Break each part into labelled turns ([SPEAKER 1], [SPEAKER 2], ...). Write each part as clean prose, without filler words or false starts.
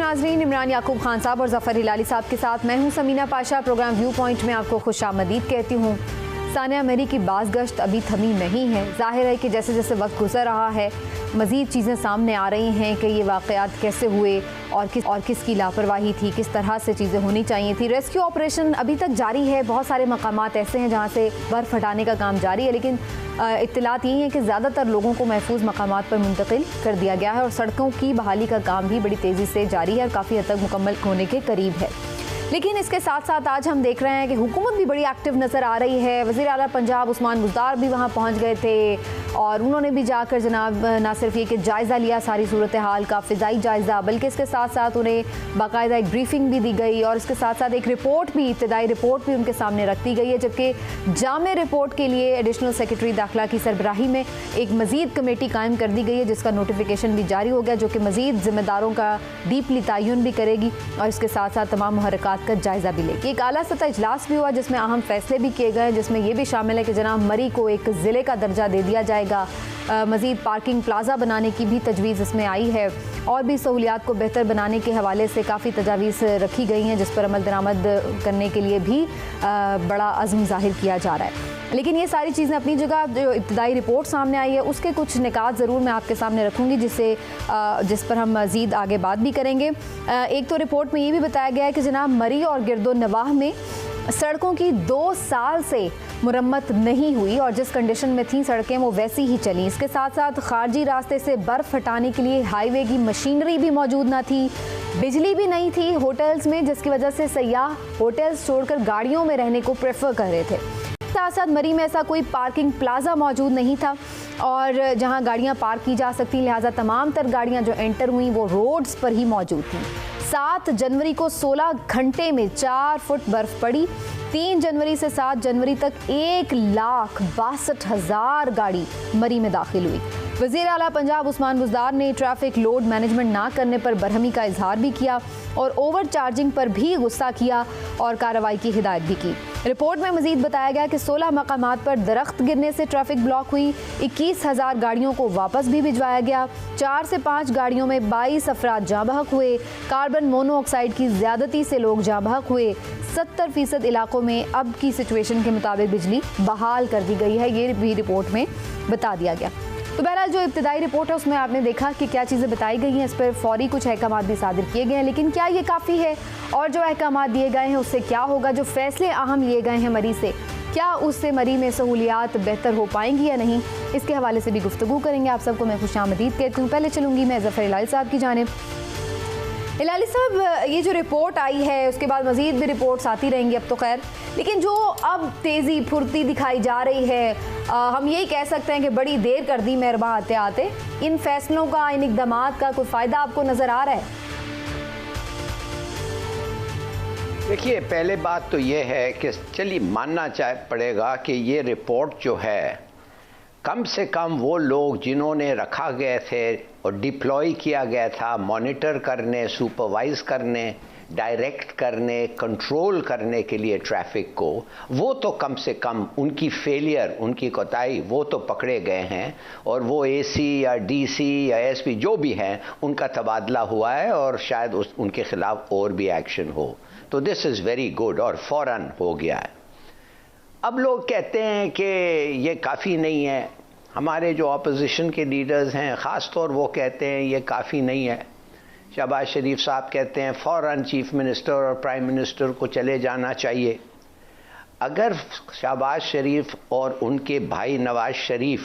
[SPEAKER 1] नाजरीन, इमरान याकूब खान साहब और जफर हिलाली साहब के साथ मैं हूं Sameena Pasha. Program view point में आपको खुशामदीद कहती हूं। सानिया मरी की बाज़ गश्त अभी थमी नहीं है। जाहिर है कि जैसे जैसे वक्त गुजर रहा है मज़ीद चीज़ें सामने आ रही हैं कि ये वाक़यात कैसे हुए और किसकी लापरवाही थी, किस तरह से चीज़ें होनी चाहिए थी। रेस्क्यू ऑपरेशन अभी तक जारी है। बहुत सारे मकामात ऐसे हैं जहाँ से बर्फ़ हटाने का काम जारी है, लेकिन इत्तलात यही है कि ज़्यादातर लोगों को महफूज मकामात पर मुंतकिल कर दिया गया है और सड़कों की बहाली का काम भी बड़ी तेज़ी से जारी है और काफ़ी हद तक मुकम्मल होने के करीब है। लेकिन इसके साथ साथ आज हम देख रहे हैं कि हुकूमत भी बड़ी एक्टिव नज़र आ रही है। वज़ीर आला पंजाब उस्मान बुज़दार भी वहाँ पहुँच गए थे और उन्होंने भी जाकर जनाब ना सिर्फ ये कि जायज़ा लिया सारी सूरत हाल का, फ़िज़ाई जायज़ा, बल्कि इसके साथ साथ उन्हें बाकायदा एक ब्रीफिंग भी दी गई और इसके साथ साथ एक रिपोर्ट भी, इब्तदाई रिपोर्ट भी उनके सामने रख दी गई है। जबकि जामे रिपोर्ट के लिए एडिशनल सेक्रेटरी दाखिला की सरबराही में एक मज़ीद कमेटी कायम कर दी गई है, जिसका नोटिफिकेशन भी जारी हो गया, जो कि मज़ीद ज़िम्मेदारों का डीपली तयन भी करेगी और इसके साथ साथ तमाम मुहर्रकात का जायज़ा भी लेगी। एक आला सतह इजलास भी हुआ जिसमें अहम फैसले भी किए गए, जिसमें यह भी शामिल है कि जनाब मरी को एक ज़िले का दर्जा दे दिया जाएगा। मज़ीद पार्किंग प्लाजा बनाने की भी तजवीज़ इसमें आई है और भी सहूलियात को बेहतर बनाने के हवाले से काफ़ी तजावीज़ रखी गई हैं, जिस पर अमल दरामद करने के लिए भी बड़ा अज़्म ज़ाहिर किया जा रहा है। लेकिन ये सारी चीज़ें अपनी जगह, जो इब्तदाई रिपोर्ट सामने आई है उसके कुछ निकात ज़रूर मैं आपके सामने रखूँगी जिस पर हम मज़ीद आगे बात भी करेंगे। एक तो रिपोर्ट में ये भी बताया गया है कि जनाब मरी और गिरदो नवाह में सड़कों की 2 साल से मुरम्मत नहीं हुई और जिस कंडीशन में थी सड़कें वो वैसी ही चली। इसके साथ साथ खारजी रास्ते से बर्फ़ हटाने के लिए हाईवे की मशीनरी भी मौजूद ना थी, बिजली भी नहीं थी होटल्स में, जिसकी वजह से सयाह होटल्स छोड़कर गाड़ियों में रहने को प्रेफर कर रहे थे। साथ साथ मरी में ऐसा कोई पार्किंग प्लाजा मौजूद नहीं था और जहां गाड़ियां पार्क की जा सकती, लिहाजा तमाम तर गाड़ियां जो एंटर हुई वो रोड्स पर ही मौजूद थी। 7 जनवरी को 16 घंटे में 4 फुट बर्फ पड़ी। 3 जनवरी से 7 जनवरी तक 1,62,000 गाड़ी मरी में दाखिल हुई। वज़ीर आला पंजाब उस्मान बुज़दार ने ट्रैफिक लोड मैनेजमेंट ना करने पर बरहमी का इजहार भी किया और ओवर चार्जिंग पर भी गुस्सा किया और कार्रवाई की हिदायत भी की। रिपोर्ट में मजीद बताया गया कि 16 मकामात पर दरख्त गिरने से ट्रैफिक ब्लॉक हुई। 21,000 गाड़ियों को वापस भी भिजवाया गया। 4 से 5 गाड़ियों में 22 अफराद जाँ बहक हुए। कार्बन मोनोऑक्साइड की ज़्यादती से लोग जाँ बहक हुए। 70% इलाकों में अब की सिचुएशन के मुताबिक बिजली बहाल कर दी गई है, ये भी रिपोर्ट में बता दिया गया। तो बहरहाल जो इब्तदाई रिपोर्ट है उसमें आपने देखा कि क्या चीज़ें बताई गई हैं, इस पर फौरी कुछ अहकाम भी सादिर किए गए हैं। लेकिन क्या ये काफ़ी है और जो अहकाम दिए गए हैं उससे क्या होगा? जो फैसले अहम लिए गए हैं मरी से, क्या उससे मरी में सहूलियात बेहतर हो पाएंगी या नहीं, इसके हवाले से भी गुफ्तगू करेंगे। आप सबको मैं खुशामदीद कहती हूँ। पहले चलूँगी मैं जफर हिलाली साहब की जानिब। हिलाली साहब, ये जो रिपोर्ट आई है उसके बाद मज़ीद भी रिपोर्ट्स आती रहेंगी अब तो खैर, लेकिन जो अब तेज़ी फुर्ती दिखाई जा रही है, हम यही कह सकते हैं कि बड़ी देर कर दी मेहरबान आते आते। इन फैसलों का, इन इक़दामात का कोई फ़ायदा आपको नज़र आ रहा है?
[SPEAKER 2] देखिए, पहले बात तो ये है कि चलिए मानना पड़ेगा कि ये रिपोर्ट जो है, कम से कम वो लोग जिन्होंने रखा गए थे और डिप्लॉय किया गया था मॉनिटर करने, सुपरवाइज़ करने, डायरेक्ट करने, कंट्रोल करने के लिए ट्रैफिक को, वो तो कम से कम उनकी फेलियर, उनकी कोताही वो तो पकड़े गए हैं और वो एसी या डीसी या एसपी जो भी हैं उनका तबादला हुआ है और शायद उनके खिलाफ और भी एक्शन हो। तो दिस इज़ वेरी गुड और फ़ौरन हो गया है। अब लोग कहते हैं कि ये काफ़ी नहीं है। हमारे जो अपोजिशन के लीडर्स हैं ख़ास तौर वो कहते हैं ये काफ़ी नहीं है। शहबाज शरीफ साहब कहते हैं फ़ौरन चीफ मिनिस्टर और प्राइम मिनिस्टर को चले जाना चाहिए। अगर शहबाज शरीफ और उनके भाई नवाज शरीफ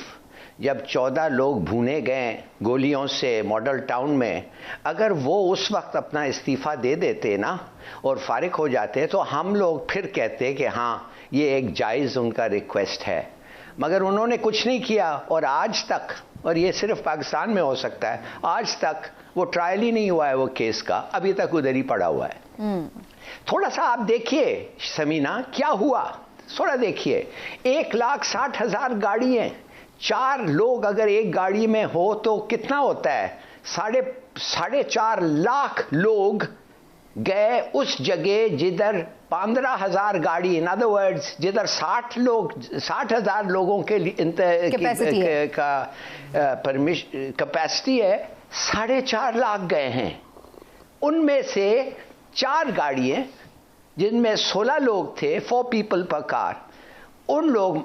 [SPEAKER 2] जब 14 लोग भूने गए गोलियों से मॉडल टाउन में, अगर वो उस वक्त अपना इस्तीफ़ा दे देते ना और फारिग हो जाते तो हम लोग फिर कहते कि हाँ ये एक जायज़ उनका रिक्वेस्ट है, मगर उन्होंने कुछ नहीं किया और आज तक, और ये सिर्फ पाकिस्तान में हो सकता है, आज तक वो ट्रायल ही नहीं हुआ है वो केस का, अभी तक उधर ही पड़ा हुआ है। थोड़ा सा आप देखिए समीना क्या हुआ, थोड़ा देखिए। 1,60,000 गाड़ी हैं, 4 लोग अगर एक गाड़ी में हो तो कितना होता है? 4.5 लाख लोग गए उस जगह जिधर 15,000 गाड़ी, इन अदर वर्ड्स जिधर 60,000 लोगों के कैपेसिटी है, 4.5 लाख गए हैं उनमें से 4 गाड़ियां जिनमें 16 लोग थे, 4 पीपल पर कार, उन लोग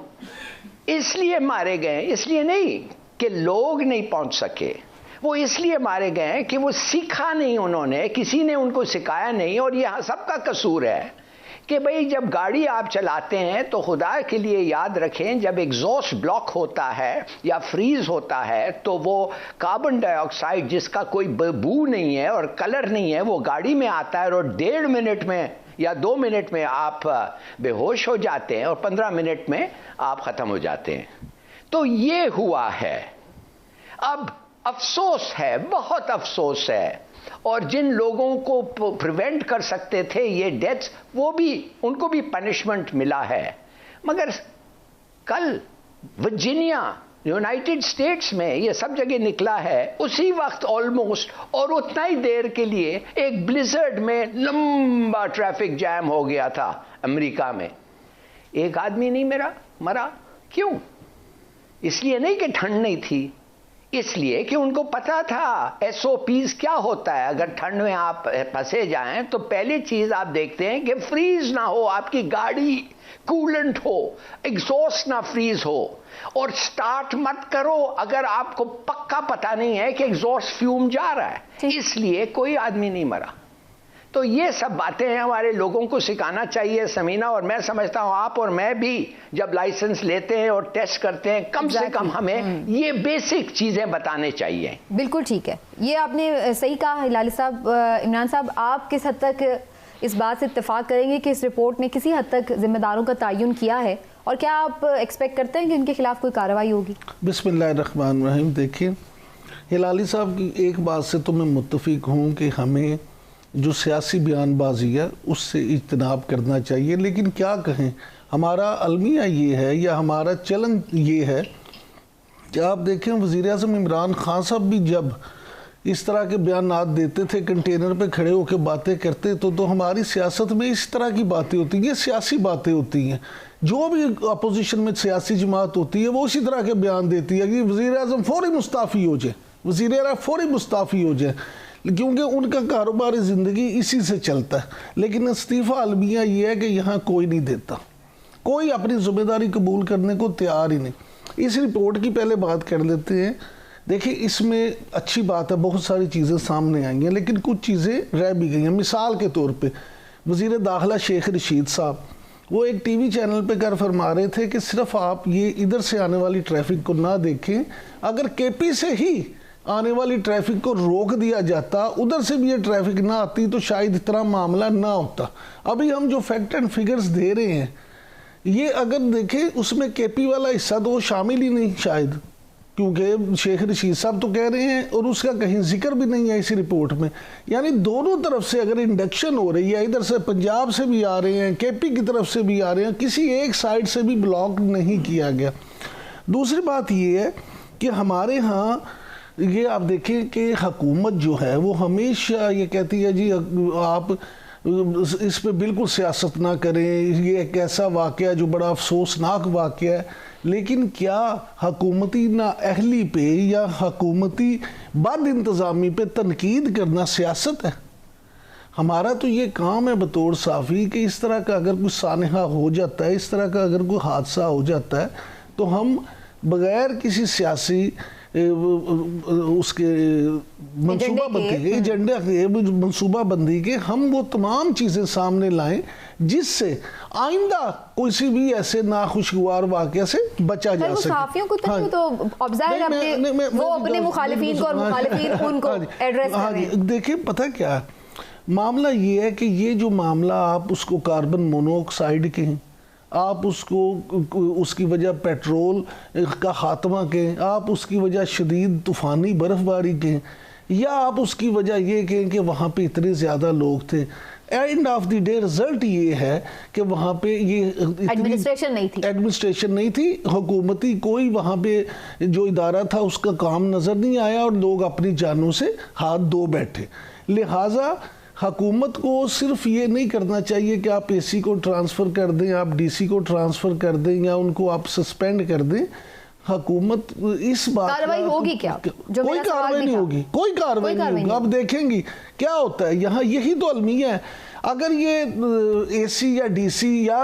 [SPEAKER 2] इसलिए मारे गए, इसलिए नहीं कि लोग नहीं पहुंच सके, वो इसलिए मारे गए हैं कि वो सीखा नहीं उन्होंने, किसी ने उनको सिखाया नहीं। और यह सबका कसूर है कि भाई जब गाड़ी आप चलाते हैं तो खुदा के लिए याद रखें, जब एग्जॉस्ट ब्लॉक होता है या फ्रीज होता है तो वो कार्बन डाइऑक्साइड जिसका कोई बू नहीं है और कलर नहीं है वो गाड़ी में आता है और 1.5 मिनट में या 2 मिनट में आप बेहोश हो जाते हैं और 15 मिनट में आप ख़त्म हो जाते हैं। तो ये हुआ है। अब अफसोस है, बहुत अफसोस है, और जिन लोगों को प्रिवेंट कर सकते थे ये डेथ्स, वो भी, उनको भी पनिशमेंट मिला है। मगर कल वर्जीनिया, यूनाइटेड स्टेट्स में, ये सब जगह निकला है उसी वक्त ऑलमोस्ट, और उतना ही देर के लिए एक ब्लिजर्ड में लंबा ट्रैफिक जैम हो गया था अमेरिका में। एक आदमी नहीं मरा। क्यों? इसलिए नहीं कि ठंड नहीं थी, इसलिए कि उनको पता था SOPs क्या होता है। अगर ठंड में आप फंसे जाएं तो पहली चीज आप देखते हैं कि फ्रीज ना हो, आपकी गाड़ी कूलेंट हो, एग्जॉस्ट ना फ्रीज हो, और स्टार्ट मत करो अगर आपको पक्का पता नहीं है कि एग्जॉस्ट फ्यूम जा रहा है। इसलिए कोई आदमी नहीं मरा। तो ये सब बातें हैं, हमारे लोगों को सिखाना चाहिए समीना। और मैं समझता हूं आप और मैं भी जब लाइसेंस लेते हैं और टेस्ट करते हैं, कम से कम हमें ये बेसिक चीजें बताने चाहिए।
[SPEAKER 1] बिल्कुल ठीक है, ये आपने सही कहा हिलाली साहब। इमरान साहब, आप किस हद तक इस बात से इत्तेफाक करेंगे कि इस रिपोर्ट ने किसी हद तक जिम्मेदारों का तयन किया है, और क्या आप एक्सपेक्ट करते हैं कि उनके खिलाफ कोई कार्रवाई होगी?
[SPEAKER 3] बिस्मिल्लाहिर्रहमानिर्रहीम। देखिए हिलाली साहब की एक बात से तो मैं मुत्तफिक हूँ कि हमें जो सियासी बयानबाजी है उससे इज्तनाब करना चाहिए, लेकिन क्या कहें, हमारा अलमिया ये है या हमारा चलन ये है कि आप देखें वज़ीर-ए-आज़म इमरान खान साहब भी जब इस तरह के बयानात देते थे, कंटेनर पे खड़े होकर बातें करते तो हमारी सियासत में इस तरह की बातें होती हैं, ये सियासी बातें होती हैं। जो भी अपोजिशन में सियासी जमात होती है वो उसी तरह के बयान देती है कि वज़ीर-ए-आज़म फौरी मुस्ताफ़ी हो जाए, वज़ीर-ए-आज़म फौरी मुस्ताफ़ी हो जाए, क्योंकि उनका कारोबारी ज़िंदगी इसी से चलता है। लेकिन इस्तीफ़ा अलमिया ये है कि यहाँ कोई नहीं देता, कोई अपनी ज़िम्मेदारी कबूल करने को तैयार ही नहीं। इस रिपोर्ट की पहले बात कर लेते हैं। देखिए इसमें अच्छी बात है, बहुत सारी चीज़ें सामने आई हैं, लेकिन कुछ चीज़ें रह भी गई हैं। मिसाल के तौर पे वज़ीर दाखिला शेख रशीद साहब वो एक टीवी चैनल पे कर फरमा रहे थे कि सिर्फ आप ये इधर से आने वाली ट्रैफिक को ना देखें, अगर KP से ही आने वाली ट्रैफिक को रोक दिया जाता, उधर से भी ये ट्रैफिक ना आती तो शायद इतना मामला ना होता। अभी हम जो फैक्ट एंड फिगर्स दे रहे हैं ये अगर देखें उसमें KP वाला हिस्सा तो वो शामिल ही नहीं शायद, क्योंकि शेख रशीद साहब तो कह रहे हैं और उसका कहीं जिक्र भी नहीं है इसी रिपोर्ट में। यानी दोनों तरफ से अगर इंडक्शन हो रही है, इधर से पंजाब से भी आ रहे हैं, KP की तरफ से भी आ रहे हैं, किसी एक साइड से भी ब्लॉक नहीं किया गया। दूसरी बात ये है कि हमारे यहाँ ये आप देखें कि हुकूमत जो है वो हमेशा ये कहती है जी आप इस पे बिल्कुल सियासत ना करें, ये एक ऐसा वाक़या जो बड़ा अफसोसनाक वाक़या है। लेकिन क्या हुकूमती नाअहली पे या हुकूमती बद इंतज़ामी पे तनकीद करना सियासत है? हमारा तो ये काम है बतौर साफ़ी कि इस तरह का अगर कुछ सानहा हो जाता है, इस तरह का अगर कोई हादसा हो जाता है तो हम बग़ैर किसी सियासी उसके मनसूबाबंदी एजेंडा के मनसूबाबंदी के हम वो तमाम चीज़ें सामने लाएं जिससे आइंदा किसी भी ऐसे नाखुशगवार वाक़या से बचा जा सके।
[SPEAKER 1] साफियों को तो ऑब्जर्व अपने वो अपने मुखालिफिन को और मुखालिफिन उनको एड्रेस करें।
[SPEAKER 3] देखिए पता क्या मामला ये है कि ये जो मामला आप उसको कार्बन मोनोऑक्साइड के हैं, आप उसको उसकी वजह पेट्रोल का ख़ात्मा के, आप उसकी वजह शदीद तूफ़ानी बर्फ़बारी के, या आप उसकी वजह ये कहें कि वहाँ पे इतने ज़्यादा लोग थे। End of the day result ये है कि वहाँ पे ये एडमिनिस्ट्रेशन नहीं थी, हुकूमती कोई वहाँ पे जो इदारा था उसका काम नज़र नहीं आया और लोग अपनी जानों से हाथ धो बैठे। लिहाजा हुकूमत को सिर्फ ये नहीं करना चाहिए कि आप AC को ट्रांसफ़र कर दें, आप DC को ट्रांसफ़र कर दें या उनको आप सस्पेंड कर दें। हुकूमत इस बात
[SPEAKER 1] कार्रवाई होगी क्या? जो
[SPEAKER 3] कोई कार्रवाई नहीं होगी, कोई कार्रवाई नहीं होगी। अब देखेंगी क्या होता है यहाँ, यही तो अलमिया है। अगर ये एसी या डीसी या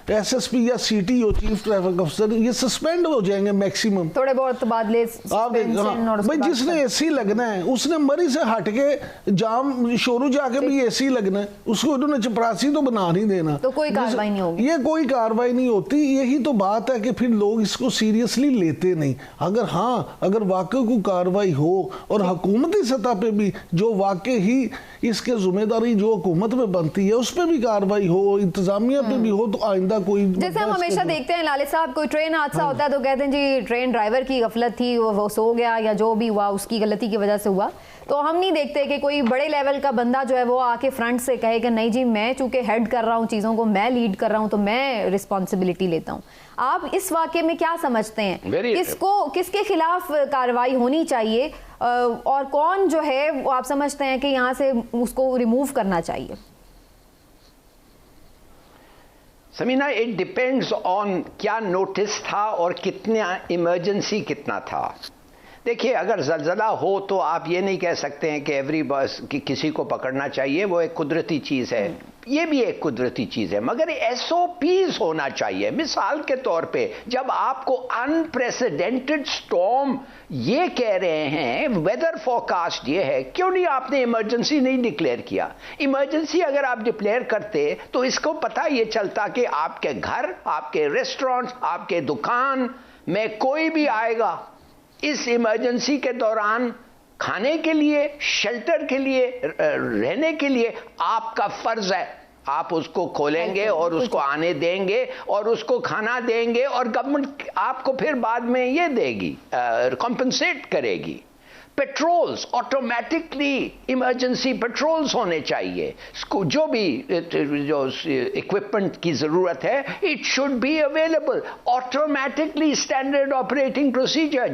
[SPEAKER 3] एसएसपी या सीटीओ चीफ ट्रैफिक अफसर ये सस्पेंड हो जाएंगे मैक्सिमम,
[SPEAKER 1] थोड़े बहुत बादले।
[SPEAKER 3] भाई जिसने एसी लगना है उसने मरी से हट के जाम शोरू जाके भी एसी लगना है, उसको उन्होंने चपरासी तो बना नहीं देना,
[SPEAKER 1] तो कोई कार्रवाई नहीं होगी।
[SPEAKER 3] ये कोई कार्रवाई नहीं होती। यही तो बात है कि फिर लोग इसको सीरियसली लेते नहीं। अगर हाँ, अगर वाकई को कार्रवाई हो और हुकूमती सतह पे भी जो वाकई ही इसके जिम्मेदारी जो हुकूमत में बनती है उस पर भी कार्रवाई हो, इंतजामिया पे भी हो, तो आइंदा कोई,
[SPEAKER 1] जैसे हम हमेशा देखते हैं लाले साहब, कोई ट्रेन हादसा होता है तो कहते हैं जी ट्रेन ड्राइवर की गफलत थी, वो सो गया या जो भी हुआ उसकी गलती की वजह से हुआ। तो हम नहीं देखते कि कोई बड़े लेवल का बंदा जो है वो आके फ्रंट से कहे कि नहीं जी मैं चूंकि हेड कर रहा हूँ चीज़ों को, मैं लीड कर रहा हूँ तो मैं रिस्पॉन्सिबिलिटी लेता हूँ। आप इस वाक़े में क्या समझते हैं, किसके खिलाफ कार्रवाई होनी चाहिए और कौन जो है वो आप समझते हैं कि यहाँ से उसको रिमूव करना चाहिए?
[SPEAKER 2] समीना, इट डिपेंड्स ऑन क्या नोटिस था और कितना इमरजेंसी कितना था। देखिए, अगर ज़लज़ला हो तो आप ये नहीं कह सकते हैं कि एवरी बस कि किसी को पकड़ना चाहिए, वो एक कुदरती चीज़ है, ये भी एक कुदरती चीज़ है, मगर SOPs होना चाहिए। मिसाल के तौर पे जब आपको अनप्रेसिडेंटेड स्टॉर्म ये कह रहे हैं, वेदर फोरकास्ट ये है, क्यों नहीं आपने इमरजेंसी नहीं डिक्लेयर किया? इमरजेंसी अगर आप डिक्लेयर करते तो इसको पता ये चलता कि आपके घर, आपके रेस्टोरेंट्स, आपके दुकान में कोई भी आएगा इस इमरजेंसी के दौरान खाने के लिए, शेल्टर के लिए, रहने के लिए, आपका फर्ज है आप उसको खोलेंगे और उसको आने देंगे और उसको खाना देंगे और गवर्नमेंट आपको फिर बाद में ये देगी, कॉम्पनसेट करेगी। पेट्रोल्स, ऑटोमेटिकली इमरजेंसी पेट्रोल्स होने चाहिए। जो भी जो इक्विपमेंट की ज़रूरत है, it should be available automatically, standard operating procedure.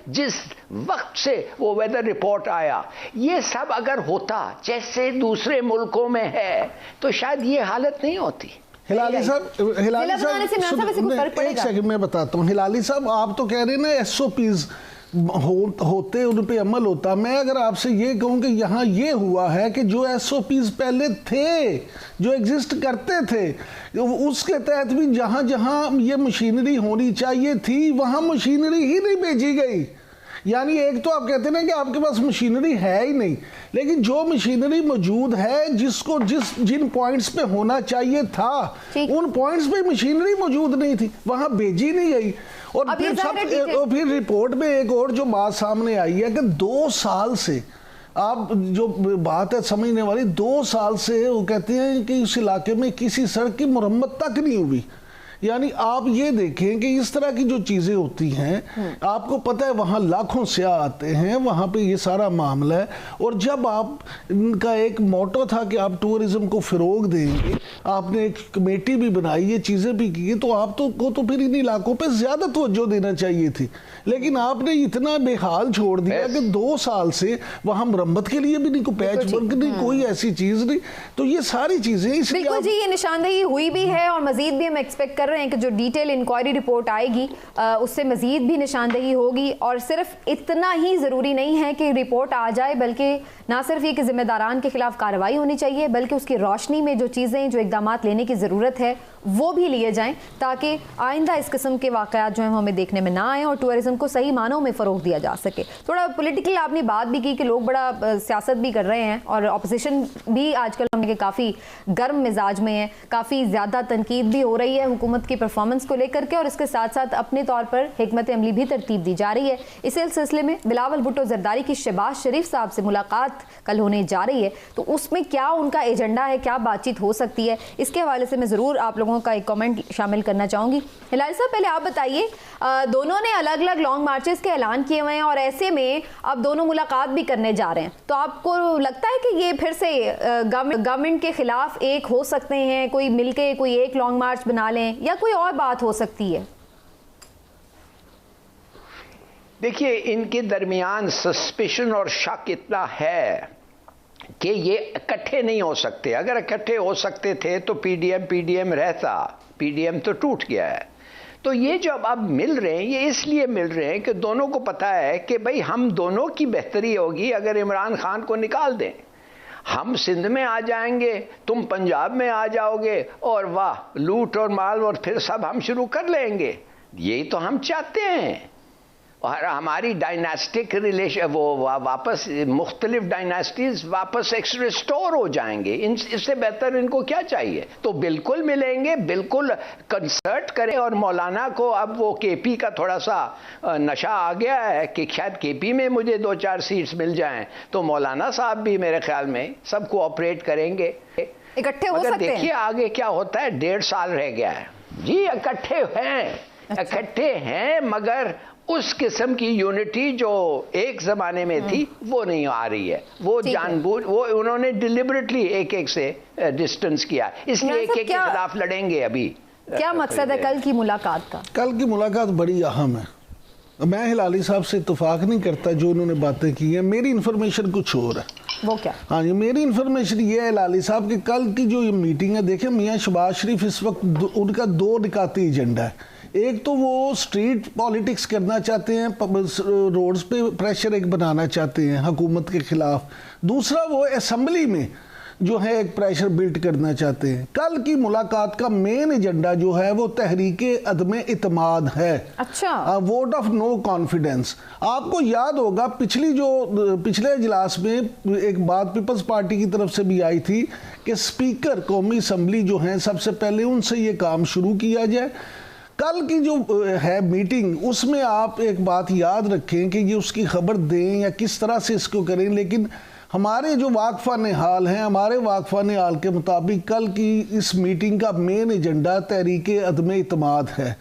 [SPEAKER 2] जिस वक्त से वो वेदर रिपोर्ट आया, ये सब अगर होता जैसे दूसरे मुल्कों में है तो शायद ये हालत नहीं होती।
[SPEAKER 3] हिलाली साहब, एक सेकंड में बताता हूँ। हिलाली साहब, आप तो कह रहे हैं ना SOPs होते, उन पे अमल होता। मैं अगर आपसे ये कहूं कि यहाँ ये हुआ है कि जो SOPs पहले थे, जो एग्जिस्ट करते थे, उसके तहत भी जहाँ जहाँ ये मशीनरी होनी चाहिए थी वहाँ मशीनरी ही नहीं भेजी गई। यानी एक तो आप कहते हैं ना कि आपके पास मशीनरी है ही नहीं, लेकिन जो मशीनरी मौजूद है जिसको जिन पॉइंट्स पे होना चाहिए था उन पॉइंट्स पे मशीनरी मौजूद नहीं थी, वहां भेजी नहीं गई। और फिर रिपोर्ट में एक और जो बात सामने आई है कि 2 साल से, आप जो बात है समझने वाली, 2 साल से वो कहते हैं कि उस इलाके में किसी सड़क की मुरम्मत तक नहीं हुई। यानी आप ये देखें कि इस तरह की जो चीज़ें होती हैं, आपको पता है वहाँ लाखों सियाह आते हैं, वहाँ पे ये सारा मामला है। और जब आप इनका एक मोटो था कि आप टूरिज्म को फ़रोग देंगे, आपने एक कमेटी भी बनाई, ये चीज़ें भी की, तो आप तो फिर इन इलाकों पे ज़्यादा तवज्जो देना चाहिए थी। लेकिन आपने इतना बेहाल छोड़ दिया कि 2 साल से वहाँ मरम्मत के लिए भी नहीं, कोई पैच वर्क नहीं, कोई ऐसी चीज़ नहीं। तो ये सारी चीज़ें
[SPEAKER 1] बिल्कुल जी, ये निशानदेही हुई भी है और मजीद भी हम एक्सपेक्ट कर रहे हैं कि जो डिटेल इंक्वायरी रिपोर्ट आएगी उससे मजीद भी निशानदेही होगी। और सिर्फ इतना ही ज़रूरी नहीं है कि रिपोर्ट आ जाए, बल्कि ना सिर्फ ये कि जिम्मेदारान के खिलाफ कार्रवाई होनी चाहिए, बल्कि उसकी रोशनी में जो चीज़ें, जो इकदाम लेने की ज़रूरत है वो भी लिए जाएं, ताकि आइंदा इस किस्म के वाक़यात जो हैं हमें देखने में ना आए और टूरिज़्म को सही मानों में फ़रोग़ दिया जा सके। थोड़ा पॉलिटिकली आपने बात भी की कि लोग बड़ा सियासत भी कर रहे हैं और अपोजिशन भी आजकल हमने काफ़ी गर्म मिजाज में है, काफ़ी ज़्यादा तनकीद भी हो रही है हुकूमत की परफॉर्मेंस को लेकर के, और इसके साथ साथ अपने तौर पर हिकमत अमली भी तरतीब दी जा रही है। इसी सिलसिले में बिलावल भुट्टो जरदारी की शहबाज शरीफ साहब से मुलाकात कल होने जा रही है, तो उसमें क्या उनका एजेंडा है, क्या बातचीत हो सकती है, इसके हवाले से मैं ज़रूर आप लोगों का एक कमेंट शामिल करना चाहूँगी। हिलाली साहब, पहले आप बताइए, दोनों ने अलग अलग लॉन्ग मार्चेस के ऐलान किए हुए हैं और ऐसे में अब दोनों मुलाकात भी करने जा रहे हैं, तो आपको लगता है कि ये फिर से गवर्नमेंट के खिलाफ एक हो सकते हैं, कोई मिलके कोई एक लॉन्ग मार्च बना लें, या कोई और बात हो सकती है?
[SPEAKER 2] देखिए, इनके दरमियान सस्पिशन और शक इतना है कि ये इकट्ठे नहीं हो सकते। अगर इकट्ठे हो सकते थे तो पीडीएम रहता, पीडीएम तो टूट गया है। तो ये जो अब मिल रहे हैं, ये इसलिए मिल रहे हैं कि दोनों को पता है कि भाई हम दोनों की बेहतरी होगी अगर इमरान खान को निकाल दें। हम सिंध में आ जाएंगे, तुम पंजाब में आ जाओगे, और वाह लूट और माल और फिर सब हम शुरू कर लेंगे। यही तो हम चाहते हैं। और हमारी डायनास्टिक रिलेशन वो वापस मुख्तलिफ डायनास्टीज वापस रिस्टोर हो जाएंगे। इससे बेहतर इनको क्या चाहिए? तो बिल्कुल मिलेंगे, बिल्कुल कंसर्ट करें। और मौलाना को अब वो केपी का थोड़ा सा नशा आ गया है कि शायद केपी में मुझे 2-4 सीट्स मिल जाएं, तो मौलाना साहब भी मेरे ख्याल में सब कोऑपरेट करेंगे,
[SPEAKER 1] इकट्ठे हो सकते हैं।
[SPEAKER 2] देखिए आगे क्या होता है। 1.5 साल रह गया है जी। इकट्ठे हैं, इकट्ठे हैं, मगर उस किस्म की यूनिटी जो एक जमाने में थी वो नहीं आ रही है। वो जानबूझ वो उन्होंने डिलिबरेटली एक से डिस्टेंस किया, इसलिए एक के खिलाफ लड़ेंगे। अभी
[SPEAKER 1] क्या मकसद है कल की मुलाकात का?
[SPEAKER 3] कल की मुलाकात बड़ी अहम है। मैं हिलाली साहब से इत्तेफाक नहीं करता जो उन्होंने बातें की हैं। मेरी इन्फॉर्मेशन कुछ और है।
[SPEAKER 1] वो क्या? हाँ
[SPEAKER 3] जी, मेरी इन्फॉर्मेशन ये है हिलाली साहब कि कल की जो ये मीटिंग है, देखें मियाँ शहबाज शरीफ इस वक्त उनका 2 निकाती एजेंडा है। एक तो वो स्ट्रीट पॉलिटिक्स करना चाहते हैं, रोड्स पे प्रेशर एक बनाना चाहते हैं हुकूमत के खिलाफ। दूसरा वो असेंबली में जो है एक प्रेशर बिल्ड करना चाहते हैं। कल की मुलाकात का मेन एजेंडा जो है वो तहरीके अदम इतमाद है।
[SPEAKER 1] अच्छा,
[SPEAKER 3] वोट ऑफ नो कॉन्फिडेंस। आपको याद होगा पिछले इजलास में एक बात पीपल्स पार्टी की तरफ से भी आई थी कि स्पीकर कौमी असम्बली जो है सबसे पहले उनसे ये काम शुरू किया जाए। कल की जो है मीटिंग, उसमें आप एक बात याद रखें कि ये उसकी खबर दें या किस तरह से इसको करें, लेकिन हमारे जो वाकफान हाल हैं, हमारे वाकफान हाल के मुताबिक कल की इस मीटिंग का मेन एजेंडा तहरीके अदम इतमाद है।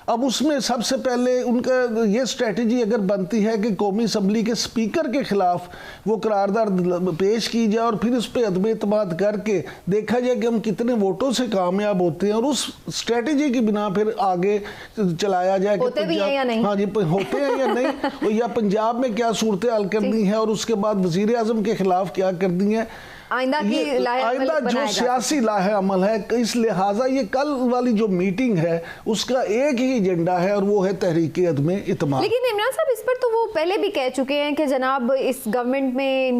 [SPEAKER 3] अब उसमें सबसे पहले उनका ये स्ट्रेटजी अगर बनती है कि कौमी असम्बली के स्पीकर के खिलाफ वो करारदाद पेश की जाए और फिर उस पर अदम इतमाद करके देखा जाए कि हम कितने वोटों से कामयाब होते हैं, और उस स्ट्रेटजी की बिना फिर आगे चलाया जाए कि
[SPEAKER 1] होते भी हैं या नहीं।
[SPEAKER 3] हाँ जी, होते हैं या नहीं, या पंजाब में क्या सूरत हाल करनी है और उसके बाद वज़ीर आज़म के खिलाफ क्या करनी है,
[SPEAKER 1] आइंदा
[SPEAKER 3] जो सियासी लाहे अमल है। इस लिहाजा ये कल वाली जो मीटिंग है उसका एक ही एजेंडा है और वो है तहरीके अदम इत्माद।
[SPEAKER 1] लेकिन इमरान साहब इस पर तो वो पहले भी कह चुके हैं कि जनाब इस गवर्नमेंट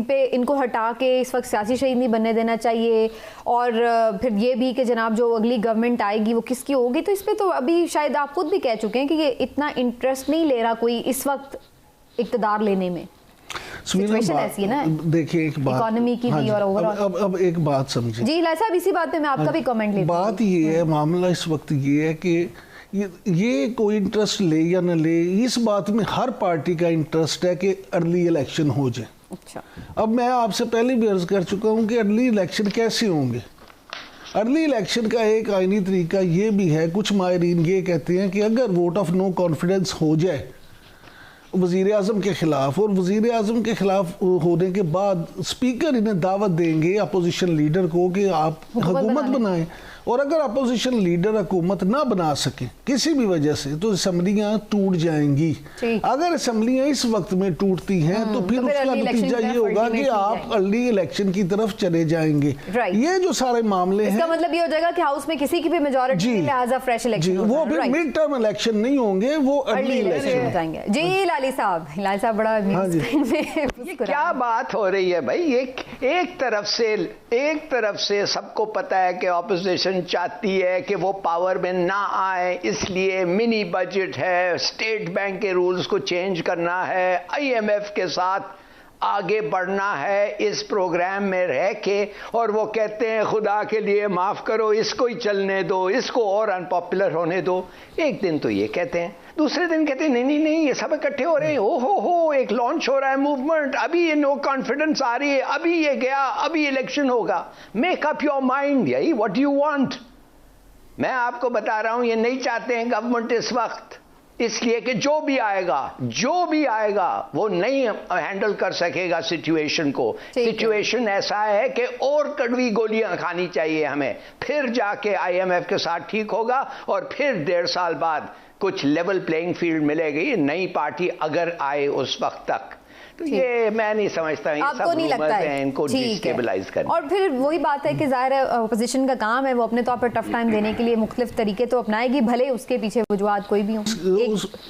[SPEAKER 1] में इनको हटा के इस वक्त सियासी शहीद नहीं बनने देना चाहिए, और फिर ये भी कि जनाब जो अगली गवर्नमेंट आएगी वो किसकी होगी। तो इस पर तो अभी शायद आप खुद भी कह चुके हैं कि ये इतना इंटरेस्ट नहीं ले रहा कोई इस वक्त इक़्तिदार लेने में। सिचुएशन ऐसी है ना,
[SPEAKER 3] देखिए एक बात
[SPEAKER 1] इकोनॉमी की भी और ओवरऑल। अब
[SPEAKER 3] एक बात समझिए
[SPEAKER 1] जी लाल साहब, इसी बात पे मैं आपका भी कमेंट लेती हूं।
[SPEAKER 3] बात ये है, मामला इस वक्त ये है कि ये कोई इंटरेस्ट ले या न ले, इस बात में हर पार्टी का इंटरेस्ट है कि अर्ली इलेक्शन हो जाए।
[SPEAKER 1] अच्छा,
[SPEAKER 3] अब मैं आपसे पहले भी अर्ज कर चुका हूँ कि अर्ली इलेक्शन कैसे होंगे। अर्ली इलेक्शन का एक आईनी तरीका ये भी है, कुछ माहिरीन ये कहते हैं कि अगर वोट ऑफ नो कॉन्फिडेंस हो जाए वज़ीर आज़म के ख़िलाफ़, और वज़ीर आज़म के ख़िलाफ़ होने के बाद स्पीकर इन्हें दावत देंगे अपोजिशन लीडर को कि आप हुकूमत बनाएं, और अगर अपोजिशन लीडर हुकूमत ना बना सके किसी भी वजह से तो असम्बलियाँ टूट जाएंगी। अगर असम्बलियाँ इस वक्त में टूटती हैं तो फिर उसका नतीजा ये होगा कि आप अर्ली इलेक्शन की तरफ चले जाएंगे। ये जो सारे मामले हैं,
[SPEAKER 1] इसका मतलब ये हो जाएगा कि हाउस में किसी की भी मेजॉरिटी लिहाजा फ्रेश इलेक्शन,
[SPEAKER 3] वो फिर मिड टर्म इलेक्शन नहीं होंगे, वो अर्ली इलेक्शन हो जाएंगे।
[SPEAKER 1] जी लाली साहब बड़ा
[SPEAKER 2] ये क्या बात हो रही है भाई। एक तरफ से सबको पता है कि ऑपोजिशन चाहती है कि वो पावर में ना आए, इसलिए मिनी बजट है, स्टेट बैंक के रूल्स को चेंज करना है, आईएमएफ के साथ आगे बढ़ना है इस प्रोग्राम में रह के, और वो कहते हैं खुदा के लिए माफ करो, इसको ही चलने दो, इसको और अनपॉपुलर होने दो। एक दिन तो ये कहते हैं, दूसरे दिन कहते हैं नहीं ये सब इकट्ठे हो रहे हैं, हो एक लॉन्च हो रहा है मूवमेंट, अभी ये नो कॉन्फिडेंस आ रही है, अभी ये गया, अभी इलेक्शन होगा। मेक अप योर माइंड, यही व्हाट यू वांट। मैं आपको बता रहा हूं, ये नहीं चाहते हैं गवर्नमेंट इस वक्त, इसलिए कि जो भी आएगा वो नहीं हैंडल कर सकेगा सिचुएशन को। सिचुएशन ऐसा है कि और कड़वी गोलियां खानी चाहिए हमें, फिर जाके आईएमएफ के साथ ठीक होगा, और फिर 1.5 साल बाद कुछ लेवल प्लेइंग फील्ड मिलेगी नई पार्टी अगर आए उस वक्त तक। तो ये मैं नहीं समझता, ये
[SPEAKER 1] आपको
[SPEAKER 2] सब
[SPEAKER 1] नहीं लगता है
[SPEAKER 2] इनको डिस्टेबलाइज करना।
[SPEAKER 1] और फिर वही बात है कि जाहिर है अपोजिशन का काम है, वो अपने तौर पर टफ टाइम देने के लिए मुख्तलिफ तरीके तो अपनाएगी, भले उसके पीछे वजूहात कोई भी हो।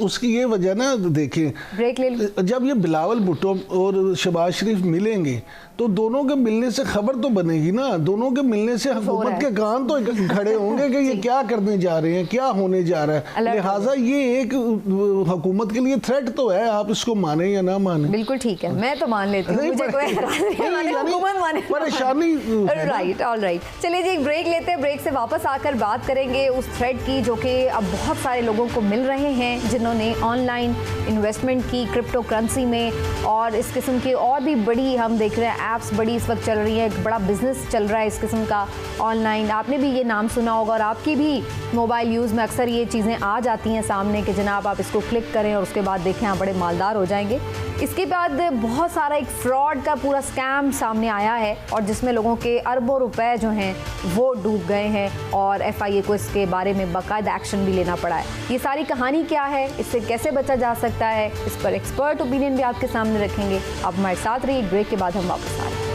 [SPEAKER 3] उसकी ये वजह ना, देखिए
[SPEAKER 1] ब्रेक ले लो।
[SPEAKER 3] जब ये बिलावल भुट्टो और शहबाज शरीफ मिलेंगे तो दोनों के मिलने से खबर तो बनेगी ना, दोनों के मिलने से हुकूमत के कान तो खड़े होंगे कि ये क्या करने जा रहे हैं, क्या होने जा रहा है। लिहाजा ये एक हुकूमत के लिए थ्रेट तो है, आप इसको माने या ना माने।
[SPEAKER 1] बिल्कुल ठीक है, मैं तो मान लेती हूँ, मुझे कोई हुकूमत माने
[SPEAKER 3] परेशानी।
[SPEAKER 1] Right, all right. चलिए जी एक ब्रेक लेते हैं, ब्रेक से वापस आकर बात करेंगे उस थ्रेट की जो कि अब बहुत सारे लोगों को मिल रहे हैं जिन्होंने ऑनलाइन इन्वेस्टमेंट की क्रिप्टो करेंसी में, और इस किस्म की और भी बड़ी हम देख रहे हैं ऐप्स बड़ी इस वक्त चल रही है, एक बड़ा बिजनेस चल रहा है इस किस्म का ऑनलाइन। आपने भी ये नाम सुना होगा और आपकी भी मोबाइल यूज़ में अक्सर ये चीज़ें आ जाती हैं सामने कि जनाब आप इसको क्लिक करें और उसके बाद देखें आप बड़े मालदार हो जाएंगे। इसके बाद बहुत सारा एक फ्रॉड का पूरा स्कैम सामने आया है और जिसमें लोगों के अरबों रुपए जो हैं वो डूब गए हैं और FIA को इसके बारे में बाकायदा एक्शन भी लेना पड़ा है। ये सारी कहानी क्या है, इससे कैसे बचा जा सकता है, इस पर एक्सपर्ट ओपिनियन भी आपके सामने रखेंगे। आप हमारे साथ रहिए, ब्रेक के बाद हम वापस आ रहे हैं।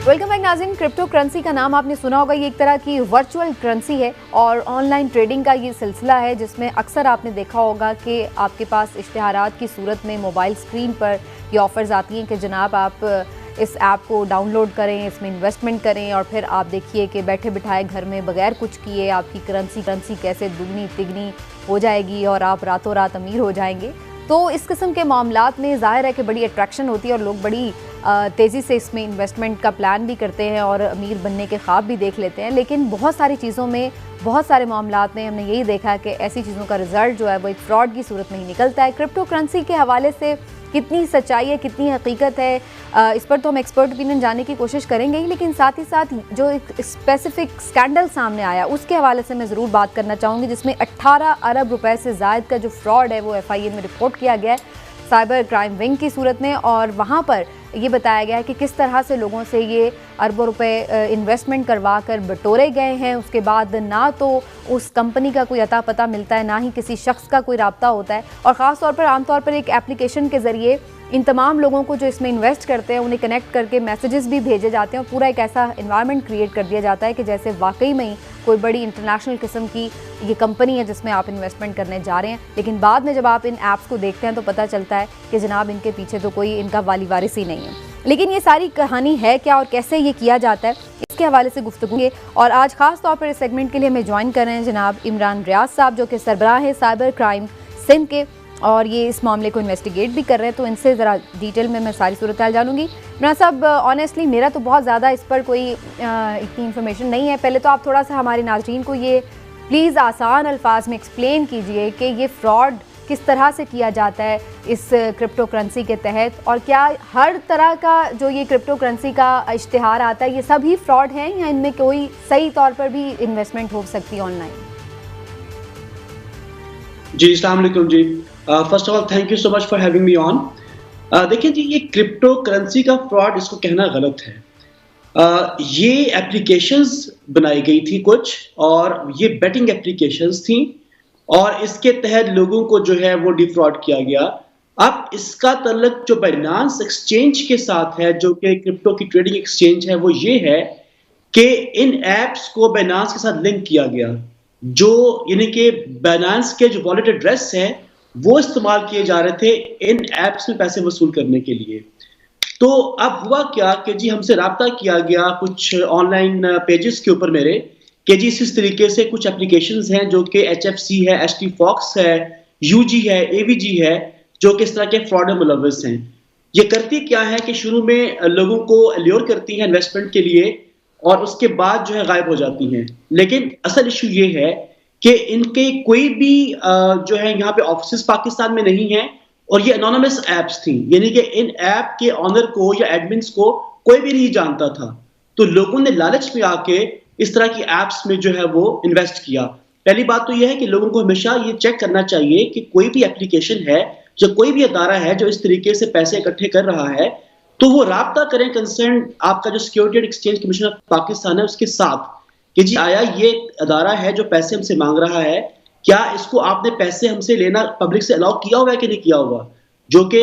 [SPEAKER 1] वेलकम बैक नाज़रीन। क्रिप्टो करेंसी का नाम आपने सुना होगा, ये एक तरह की वर्चुअल करेंसी है और ऑनलाइन ट्रेडिंग का ये सिलसिला है जिसमें अक्सर आपने देखा होगा कि आपके पास इश्तिहारात की सूरत में मोबाइल स्क्रीन पर ये ऑफ़र्स आती हैं कि जनाब आप इस ऐप को डाउनलोड करें, इसमें इन्वेस्टमेंट करें और फिर आप देखिए कि बैठे बिठाए घर में बगैर कुछ किए आपकी करेंसी कैसे दुगनी तिगनी हो जाएगी और आप रातों रात अमीर हो जाएंगे। तो इस किस्म के मामलात में ज़ाहिर है कि बड़ी अट्रैक्शन होती है और लोग बड़ी तेज़ी से इसमें इन्वेस्टमेंट का प्लान भी करते हैं और अमीर बनने के ख्वाब भी देख लेते हैं। लेकिन बहुत सारी चीज़ों में, बहुत सारे मामलात में हमने यही देखा कि ऐसी चीज़ों का रिज़ल्ट जो है वो एक फ्रॉड की सूरत में ही निकलता है। क्रिप्टो करेंसी के हवाले से कितनी सच्चाई है, कितनी हकीकत है, इस पर तो हम एक्सपर्ट ओपिनियन जानने की कोशिश करेंगे ही, लेकिन साथ ही साथ जो एक स्पेसिफिक स्कैंडल सामने आया उसके हवाले से मैं ज़रूर बात करना चाहूँगी जिसमें 18 अरब रुपए से ज़ायद का जो फ्रॉड है वो FIA में रिपोर्ट किया गया है साइबर क्राइम विंग की सूरत में। और वहाँ पर ये बताया गया है कि किस तरह से लोगों से ये अरबों रुपए इन्वेस्टमेंट करवा कर बटोरे गए हैं। उसके बाद ना तो उस कंपनी का कोई अता पता मिलता है, ना ही किसी शख्स का कोई राब्ता होता है और ख़ास तौर पर आमतौर पर एक एप्लीकेशन के ज़रिए इन तमाम लोगों को जो इसमें इन्वेस्ट करते हैं उन्हें कनेक्ट करके मैसेजेस भी भेजे जाते हैं और पूरा एक ऐसा इन्वायरमेंट क्रिएट कर दिया जाता है कि जैसे वाकई में ही कोई बड़ी इंटरनेशनल किस्म की ये कंपनी है जिसमें आप इन्वेस्टमेंट करने जा रहे हैं। लेकिन बाद में जब आप इन ऐप्स को देखते हैं तो पता चलता है कि जनाब इनके पीछे तो कोई इनका वाली वारिस ही नहीं है। लेकिन ये सारी कहानी है क्या और कैसे ये किया जाता है, इसके हवाले से गुफ्तगू है। और आज खास तौर पर इस सेगमेंट के लिए हमें ज्वाइन कर रहे हैं जनाब इमरान रियाज साहब जो कि सरबराह है साइबर क्राइम सिंध के और ये इस मामले को इन्वेस्टिगेट भी कर रहे हैं। तो इनसे ज़रा डिटेल में मैं सारी सूरत हाल जानूंगी। इमरान साहब, ऑनेस्टली मेरा तो बहुत ज़्यादा इस पर कोई इतनी इन्फॉर्मेशन नहीं है। पहले तो आप थोड़ा सा हमारे नाज़रीन को ये प्लीज़ आसान अल्फाज में एक्सप्लेन कीजिए कि ये फ्रॉड किस तरह से किया जाता है इस क्रिप्टो करेंसी के तहत, और क्या हर तरह का जो ये क्रिप्टो करेंसी का इश्तिहार आता है ये सब ही फ्रॉड हैं या इनमें कोई सही तौर पर भी इन्वेस्टमेंट हो सकती है ऑनलाइन?
[SPEAKER 4] जी अस्सलाम वालेकुम जी। First of all thank you so much for having me on. देखिए जी, ये क्रिप्टो करेंसी का फ्रॉड इसको कहना गलत है। ये एप्लीकेशंस बनाई गई थी कुछ और ये बेटिंग एप्लीकेशंस थी और इसके तहत लोगों को जो है वो डिफ्रॉड किया गया। अब इसका तल्लुक जो बाइनांस एक्सचेंज के साथ है जो कि क्रिप्टो की ट्रेडिंग एक्सचेंज है वो ये है कि इन एप्स को बाइनांस के साथ लिंक किया गया, जो यानी कि बाइनांस के जो वॉलेट एड्रेस हैं वो इस्तेमाल किए जा रहे थे इन एप्स में पैसे वसूल करने के लिए। तो अब हुआ क्या कि जी हमसे राब्ता किया गया कुछ ऑनलाइन पेजेस के ऊपर मेरे कि जी इस तरीके से कुछ एप्लीकेशंस हैं जो कि HFC है, HT Fox है, UG है, AVG है, जो कि इस तरह के फ्रॉड में मुलव्वस हैं। ये करती क्या है कि शुरू में लोगों को ल्योर करती हैं इन्वेस्टमेंट के लिए और उसके बाद जो है गायब हो जाती हैं। लेकिन असल इशू ये है कि इनके कोई भी जो है यहाँ पे ऑफिस पाकिस्तान में नहीं है और ये एनोनिमस ऐप्स थी, यानी कि इन ऐप के ऑनर को या एडमिन्स को कोई भी नहीं जानता था। तो लोगों ने लालच में आके इस तरह की ऐप्स में जो है वो इन्वेस्ट किया। पहली बात तो यह है कि लोगों को हमेशा ये चेक करना चाहिए कि कोई भी एप्लीकेशन है, जो कोई भी अदारा है जो इस तरीके से पैसे इकट्ठे कर रहा है, तो वो राब्ता करें कंसर्न आपका जो security and exchange commission of Pakistan है उसके साथ कि जी आया ये अदारा है जो पैसे हमसे मांग रहा है, क्या इसको आपने पैसे हमसे लेना पब्लिक से अलाउ किया हुआ है कि नहीं किया हुआ, जो कि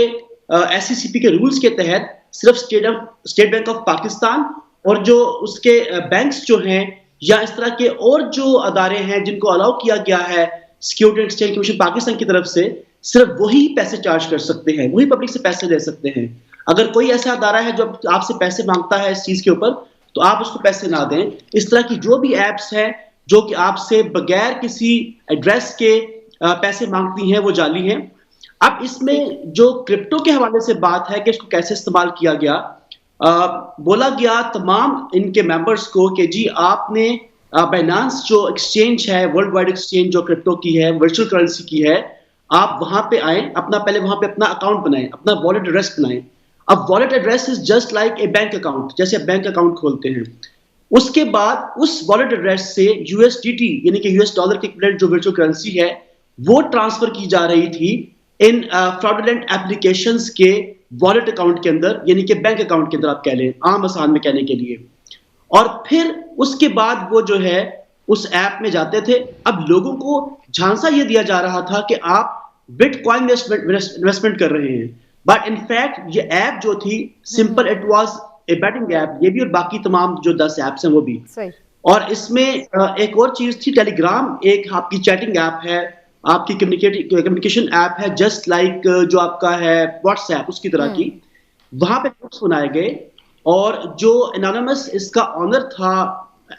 [SPEAKER 4] SCCP के रूल्स के तहत सिर्फ स्टेट बैंक ऑफ पाकिस्तान और जो उसके बैंक्स जो हैं या इस तरह के और जो अदारे हैं जिनको अलाउ किया गया है security and exchange commission Pakistan की तरफ से, सिर्फ वही पैसे चार्ज कर सकते हैं, वही पब्लिक से पैसे ले सकते हैं। अगर कोई ऐसा अदारा है जो आपसे पैसे मांगता है इस चीज के ऊपर, तो आप उसको पैसे ना दें। इस तरह की जो भी एप्स है जो कि आपसे बगैर किसी एड्रेस के पैसे मांगती हैं वो जाली हैं। अब इसमें जो क्रिप्टो के हवाले से बात है कि इसको कैसे इस्तेमाल किया गया, बोला गया तमाम इनके मेंबर्स को कि जी आपने बाइनांस जो एक्सचेंज है, वर्ल्ड वाइड एक्सचेंज जो क्रिप्टो की है, वर्चुअल करेंसी की है, आप वहां पे आए, पहले वहां पे अपना अकाउंट बनाएं, अपना वॉलेट एड्रेस बनाएं। अब wallet address is just like a bank account, जैसे आप बैंक अकाउंट खोलते हैं। उसके बाद उस वॉलेट एड्रेस से USDT यानी कि US डॉलर के इक्विवेलेंट जो वर्चुअल करेंसी है वो ट्रांसफर की जा रही थी इन फ्रॉडुलेंट एप्लीकेशंस के वॉलेट अकाउंट के अंदर, यानी कि बैंक अकाउंट के अंदर आप कह लें आम आसान में कहने के लिए। और फिर उसके बाद वो जो है उस ऐप में जाते थे। अब लोगों को झांसा ये दिया जा रहा था कि आप बिटकॉइन इन्वेस्टमेंट कर रहे हैं, बट इनफैक्ट ये ऐप जो थी simple, it was a betting app, ये भी और बाकी तमाम जो 10 ऐप्स हैं वो भी। और इसमें एक और चीज थी, टेलीग्राम एक आपकी चैटिंग ऐप है, आपकी कम्युनिकेशन ऐप है, जस्ट लाइक जो आपका है व्हाट्सएप उसकी तरह की। वहां पे ग्रुप्स बनाए गए और जो एनोनिमस इसका ऑनर था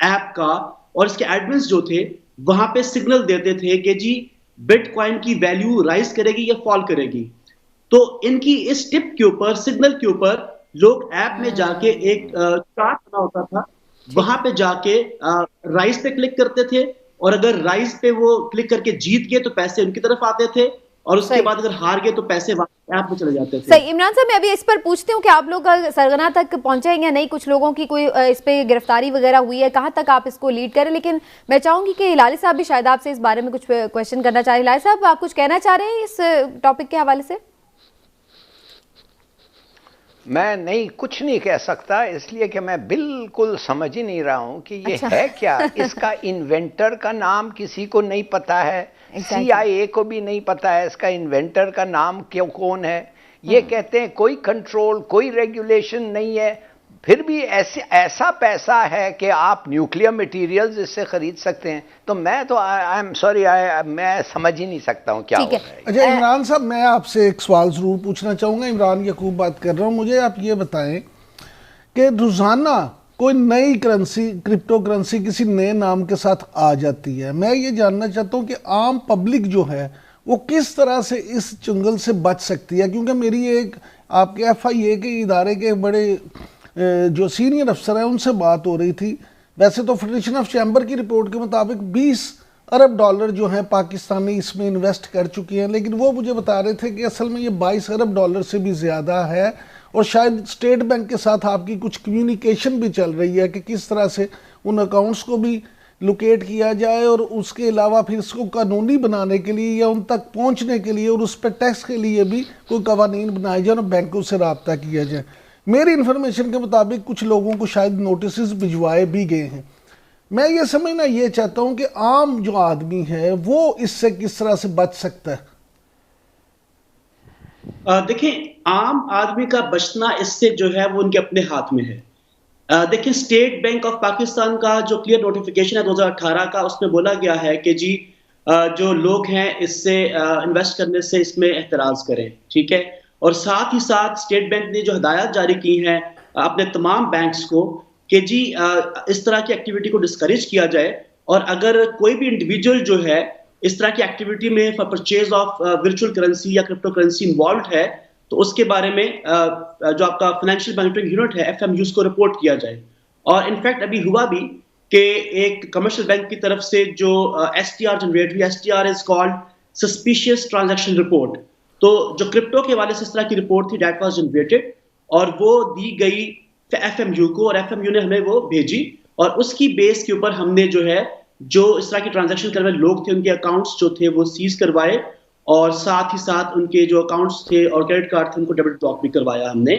[SPEAKER 4] ऐप का और इसके एडमिन्स जो थे वहां पे सिग्नल देते थे कि जी बिटकॉइन की वैल्यू राइज करेगी या फॉल करेगी। तो इनकी इस टिप के ऊपर, सिग्नल के ऊपर लोग ऐप में जाके एक चार्ट बना होता था, वहां पे जाके राइज पे क्लिक करते थे और अगर राइज पे वो क्लिक करके जीत गए तो पैसे उनकी तरफ आते थे और उसके बाद अगर हार गए तो पैसे ऐप में चले जाते थे।
[SPEAKER 1] सही। इमरान साहब, मैं अभी इस पर पूछती हूँ कि आप लोग सरगना तक पहुंचे हैं या नहीं, कुछ लोगों की कोई इस पे गिरफ्तारी वगैरह हुई है, कहाँ तक आप इसको लीड करें। लेकिन मैं चाहूंगी कि हिलाली साहब भी शायद आपसे इस बारे में कुछ क्वेश्चन करना चाह रहे हैं। हिलाली साहब, आप कुछ कहना चाह रहे हैं इस टॉपिक के हवाले से?
[SPEAKER 2] मैं नहीं, कुछ नहीं कह सकता, इसलिए कि मैं बिल्कुल समझ ही नहीं रहा हूं कि ये है क्या। इसका इन्वेंटर का नाम किसी को नहीं पता है, CIA को भी नहीं पता है इसका इन्वेंटर का नाम क्यों, कौन है। ये कहते हैं कोई कंट्रोल, कोई रेगुलेशन नहीं है, फिर भी ऐसा पैसा है कि आप न्यूक्लियर मटेरियल्स इससे खरीद सकते हैं। तो मैं तो आई एम सॉरी, मैं समझ ही नहीं सकता हूँ क्या हो रहा है।
[SPEAKER 3] अच्छा इमरान साहब, मैं आपसे एक सवाल ज़रूर पूछना चाहूँगा। इमरान यकूब बात कर रहा हूँ। मुझे आप ये बताएं कि रोज़ाना कोई नई करेंसी, क्रिप्टो करेंसी किसी नए नाम के साथ आ जाती है। मैं ये जानना चाहता हूँ कि आम पब्लिक जो है वो किस तरह से इस चंगल से बच सकती है, क्योंकि मेरी एक आपके FIA के इदारे के बड़े जो सीनियर अफसर हैं उनसे बात हो रही थी। वैसे तो फेडरेशन ऑफ चैम्बर की रिपोर्ट के मुताबिक 20 अरब डॉलर जो हैं पाकिस्तानी इसमें इन्वेस्ट कर चुके हैं, लेकिन वो मुझे बता रहे थे कि असल में ये 22 अरब डॉलर से भी ज़्यादा है और शायद स्टेट बैंक के साथ आपकी कुछ कम्युनिकेशन भी चल रही है कि किस तरह से उन अकाउंट्स को भी लोकेट किया जाए और उसके अलावा फिर इसको कानूनी बनाने के लिए या उन तक पहुँचने के लिए और उस पर टैक्स के लिए भी कोई कवानीन बनाए जाए और बैंकों से रब्ता किया जाए। मेरी इन्फॉर्मेशन के मुताबिक कुछ लोगों को शायद नोटिस भिजवाए भी गए हैं। मैं ये समझना ये चाहता हूं कि आम जो आदमी है वो इससे किस तरह से बच सकता है।
[SPEAKER 4] देखिए, आम आदमी का बचना इससे जो है वो उनके अपने हाथ में है। देखिए, स्टेट बैंक ऑफ पाकिस्तान का जो क्लियर नोटिफिकेशन है 2018 का, उसमें बोला गया है कि जी जो लोग हैं इससे इन्वेस्ट करने से इसमें एहतराज करें, ठीक है। और साथ ही साथ स्टेट बैंक ने जो हिदायत जारी की हैं अपने तमाम बैंक्स को कि जी इस तरह की एक्टिविटी को डिस्करेज किया जाए और अगर कोई भी इंडिविजुअल जो है इस तरह की एक्टिविटी में for purchase of virtual currency या क्रिप्टो करेंसी इन्वॉल्व है तो उसके बारे में जो आपका फाइनेंशियल मॉनिटरिंग यूनिट है FMU को रिपोर्ट किया जाए। और इनफैक्ट अभी हुआ भी कि एक कमर्शियल बैंक की तरफ से जो STR जनरेट हुई, STR is called suspicious transaction report. तो जो क्रिप्टो के हवाले से इस तरह की रिपोर्ट थी डेट वाज जनरेटेड और वो दी गई FMU को और FMU ने हमें वो भेजी और उसकी बेस के ऊपर हमने जो है जो इस तरह की ट्रांजैक्शन करने वाले लोग थे उनके अकाउंट्स जो थे वो सीज करवाए और साथ ही साथ उनके जो अकाउंट्स थे और क्रेडिट कार्ड थे उनको डेबिट ब्लॉक भी करवाया हमने।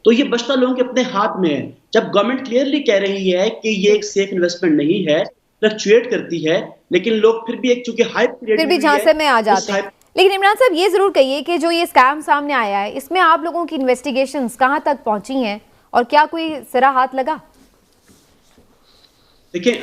[SPEAKER 4] तो ये बचता लोगों के अपने हाथ में है। जब गवर्नमेंट क्लियरली कह रही है कि ये एक सेफ इन्वेस्टमेंट नहीं है, फ्लक्चुएट करती है, लेकिन लोग फिर भी एक चूंकि हाइप
[SPEAKER 1] फिर भी झांसे में आ जाते हैं। लेकिन इमरान साहब ये जरूर कहिए कि जो ये स्कैम सामने आया है इसमें आप लोगों की इन्वेस्टिगेशंस कहां तक पहुंची हैं और क्या कोई सिरा हाथ लगा?
[SPEAKER 4] देखिए,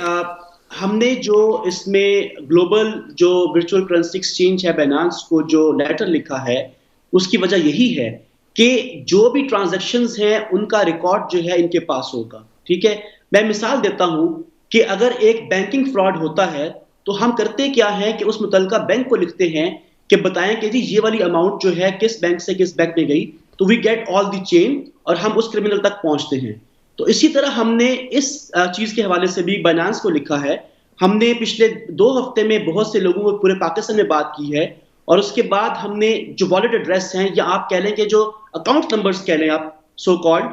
[SPEAKER 4] हमने जो इसमें ग्लोबल जो वर्चुअल करेंसी एक्सचेंज है बाइनेंस को जो लेटर लिखा है, उसकी वजह यही है कि जो भी ट्रांजैक्शंस हैं उनका रिकॉर्ड जो है इनके पास होगा। ठीक है, मैं मिसाल देता हूं कि अगर एक बैंकिंग फ्रॉड होता है तो हम करते क्या है कि उस मुतल्लिका बैंक को लिखते हैं कि बताएं कि जी ये वाली अमाउंट जो है किस बैंक से किस बैंक में गई, तो we get all the chain और हम उस क्रिमिनल तक पहुंचते हैं। तो इसी तरह हमने इस चीज के हवाले से भी बाइनेंस को लिखा है। हमने पिछले 2 हफ्ते में बहुत से लोगों को पूरे पाकिस्तान में बात की है और उसके बाद हमने जो वॉलेट एड्रेस हैं या आप कह लें कि जो अकाउंट नंबर्स कह लें आप सो कॉल्ड,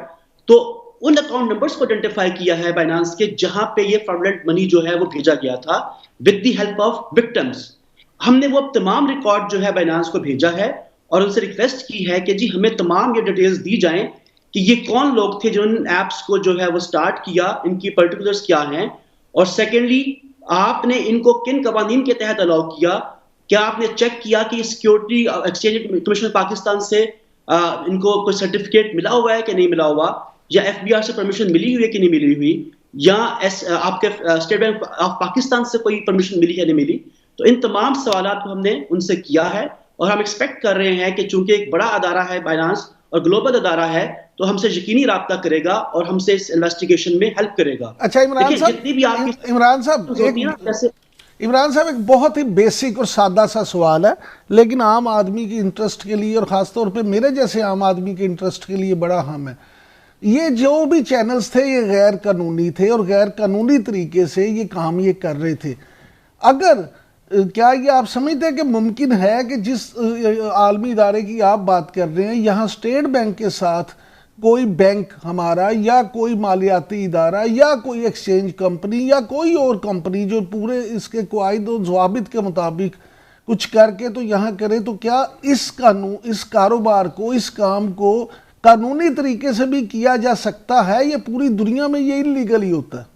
[SPEAKER 4] तो उन अकाउंट नंबर्स को आइडेंटिफाई किया है बाइनेंस के जहां पे ये फ्रॉडलेंट मनी जो है वो भेजा गया था with the help of victims. हमने वो तमाम रिकॉर्ड जो है बाइनेंस को भेजा है और उनसे रिक्वेस्ट की है कि जी हमें तमाम ये डिटेल्स दी जाएं कि ये कौन लोग थे जिन्होंने ऐप्स को जो है वो स्टार्ट किया, इनकी पर्टिकुलर्स क्या हैं, और सेकेंडली आपने इनको किन कवानीन के तहत अलाउ किया। क्या आपने चेक किया कि सिक्योरिटी एक्सचेंज कमीशन पाकिस्तान से इनको कोई सर्टिफिकेट मिला हुआ है कि नहीं मिला हुआ, या FBI से परमिशन मिली हुई है कि नहीं मिली हुई, या आपके स्टेट बैंक ऑफ पाकिस्तान से कोई परमिशन मिली है नहीं मिली। तो इन तमाम सवालात को हमने उनसे किया है और हम एक्सपेक्ट कर रहे हैं कि चूंकि एक बड़ा अदारा है बाइनेंस और ग्लोबल अदारा है, तो हमसे यकीनी राब्ता करेगा और हमसे इस इन्वेस्टिगेशन में हेल्प करेगा।
[SPEAKER 3] अच्छा इमरान साहब एक बहुत ही बेसिक और सादा सा सवाल है, लेकिन आम आदमी के इंटरेस्ट के लिए और ख़ासतौर पे मेरे जैसे आम आदमी के इंटरेस्ट के लिए बड़ा अहम है। ये जो भी चैनल्स थे ये गैर कानूनी थे और गैर कानूनी तरीके से ये काम ये कर रहे थे। अगर क्या ये आप समझते हैं कि मुमकिन है कि जिस आलमी इदारे की आप बात कर रहे हैं यहाँ स्टेट बैंक के साथ कोई बैंक हमारा या कोई मालियाती इदारा या कोई एक्सचेंज कंपनी या कोई और कंपनी जो पूरे इसके कायदे और ज़वाबित के मुताबिक कुछ करके तो यहाँ करे, तो क्या इस कारोबार को, इस काम को कानूनी तरीके से भी किया जा सकता है? ये पूरी दुनिया में ये इलीगल ही होता है।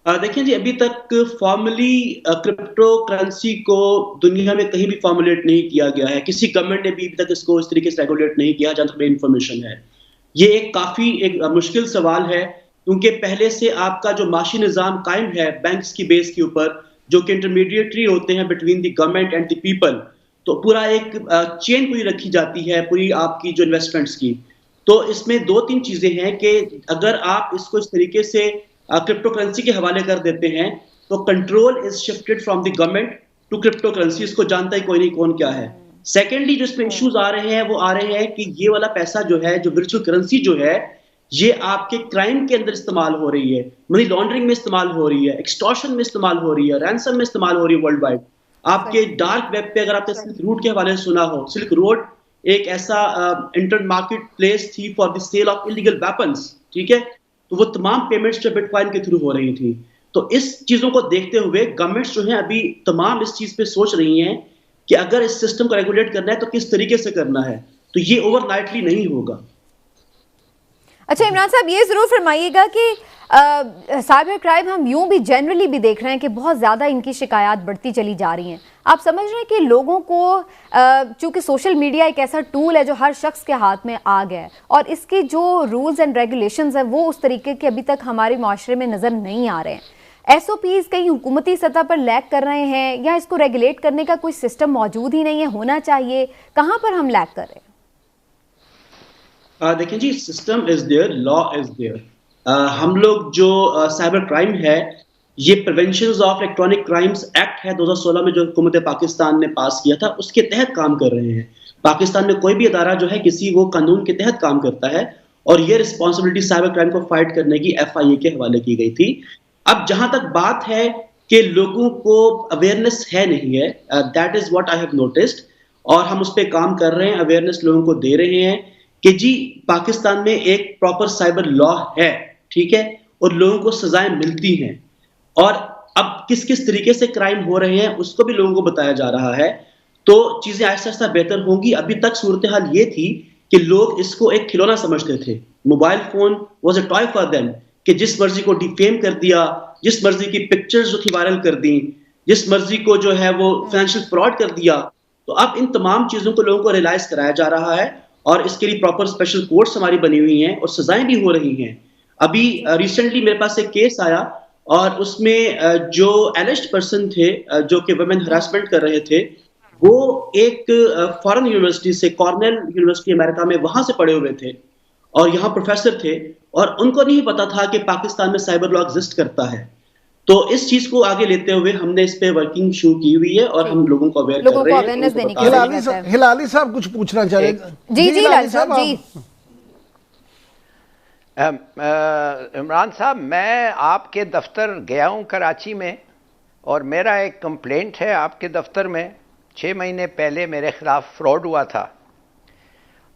[SPEAKER 4] देखिए जी, अभी तक फॉर्मली क्रिप्टो करेंसी को दुनिया में कहीं भी फॉर्मुलेट नहीं किया गया है। किसी गवर्नमेंट ने भी अभी तक इसको इस तरीके से रेगुलेट नहीं किया जहां तक मेरी इंफॉर्मेशन है। ये एक मुश्किल सवाल है क्योंकि पहले से आपका जो माशी निज़ाम कायम है बैंक्स की बेस के ऊपर, जो कि इंटरमीडिएटरी होते हैं between the government and the people, तो पूरा एक चेन पूरी रखी जाती है पूरी आपकी जो इन्वेस्टमेंट्स की। तो इसमें 2-3 चीजें हैं कि अगर आप इसको इस तरीके से क्रिप्टो करेंसी के हवाले कर देते हैं तो control is shifted from the government to crypto currency. इसको जानता ही कोई नहीं कौन क्या है। सेकेंडली जो इसमें इश्यूज आ रहे हैं वो आ रहे हैं कि ये वाला पैसा जो है, जो वर्चुअल करेंसी जो है, ये आपके क्राइम के अंदर इस्तेमाल हो रही है, मनी लॉन्ड्रिंग में इस्तेमाल हो रही है, एक्सटॉर्शन में इस्तेमाल हो रही है, रैंसम में इस्तेमाल हो रही है वर्ल्ड वाइड। आपके डार्क वेब पे अगर आपने सिल्क रूट के हवाले से सुना हो, सिल्क रोड एक ऐसा इंटरनेट मार्केट प्लेस थी for the sale of illegal weapons. ठीक है, तो वो तमाम पेमेंट्स जो बिटकॉइन के थ्रू हो रही थी। तो इस चीजों को देखते हुए गवर्नमेंट्स जो है अभी तमाम इस चीज पे सोच रही हैं कि अगर इस सिस्टम को रेगुलेट करना है तो किस तरीके से करना है, तो ये ओवरनाइटली नहीं होगा।
[SPEAKER 1] अच्छा इमरान साहब, ये जरूर फरमाइएगा कि साइबर क्राइम हम यूं भी जनरली भी देख रहे हैं कि बहुत ज़्यादा इनकी शिकायत बढ़ती चली जा रही हैं। आप समझ रहे हैं कि लोगों को चूँकि सोशल मीडिया एक ऐसा टूल है जो हर शख्स के हाथ में आ गया है और इसकी जो रूल्स एंड रेगुलेशंस हैं वो उस तरीके के अभी तक हमारे माशरे में नज़र नहीं आ रहे हैं। SOPs कहीं हुकूमती सतह पर लैग कर रहे हैं या इसको रेगुलेट करने का कोई सिस्टम मौजूद ही नहीं है, होना चाहिए, कहाँ पर हम लैग कर रहे हैं?
[SPEAKER 4] देखिए जी, system is there, law is there. हम लोग जो साइबर क्राइम है, ये prevention of electronic crimes act है 2016 में जो हुकूमत पाकिस्तान ने पास किया था, उसके तहत काम कर रहे हैं। पाकिस्तान में कोई भी अदारा जो है किसी वो कानून के तहत काम करता है और ये रिस्पॉन्सिबिलिटी साइबर क्राइम को फाइट करने की FIA के हवाले की गई थी। अब जहां तक बात है कि लोगों को अवेयरनेस है नहीं है, that is what I have noticed, और हम उस पर काम कर रहे हैं, अवेयरनेस लोगों को दे रहे हैं कि जी पाकिस्तान में एक प्रॉपर साइबर लॉ है, ठीक है, और लोगों को सजाएं मिलती हैं। और अब किस किस तरीके से क्राइम हो रहे हैं उसको भी लोगों को बताया जा रहा है, तो चीजें आहिस्ता आहिस्ता बेहतर होंगी। अभी तक सूरत हाल ये थी कि लोग इसको एक खिलौना समझते थे, mobile phone was a toy for them, कि जिस मर्जी को डिफेम कर दिया, जिस मर्जी की पिक्चर्स जो थी वायरल कर दी, जिस मर्जी को जो है वो फाइनेंशियल फ्रॉड कर दिया। तो अब इन तमाम चीजों को लोगों को रियलाइज कराया जा रहा है और इसके लिए प्रॉपर स्पेशल कोर्ट्स हमारी बनी हुई हैं और सजाएं भी हो रही हैं। अभी रिसेंटली मेरे पास एक केस आया और उसमें जो एलिज्ड पर्सन थे जो कि वुमेन हरासमेंट कर रहे थे, वो एक फॉरेन यूनिवर्सिटी से, कॉर्नेल यूनिवर्सिटी अमेरिका में, वहां से पढ़े हुए थे और यहाँ प्रोफेसर थे और उनको नहीं पता था कि पाकिस्तान में साइबर लॉ एग्जिस्ट करता है। तो इस चीज को आगे लेते हुए हमने इस पे वर्किंग शुरू की हुई है और हम लोगों को अवेयर कर रहे हैं।
[SPEAKER 1] अवेयरनेस देने की
[SPEAKER 3] हिलाली साहब कुछ पूछना चाहेगा?
[SPEAKER 1] जी हिलाली साहब जी।
[SPEAKER 2] इमरान साहब, मैं आपके दफ्तर गया हूं कराची में और मेरा एक कंप्लेंट है आपके दफ्तर में। 6 महीने पहले मेरे खिलाफ फ्रॉड हुआ था।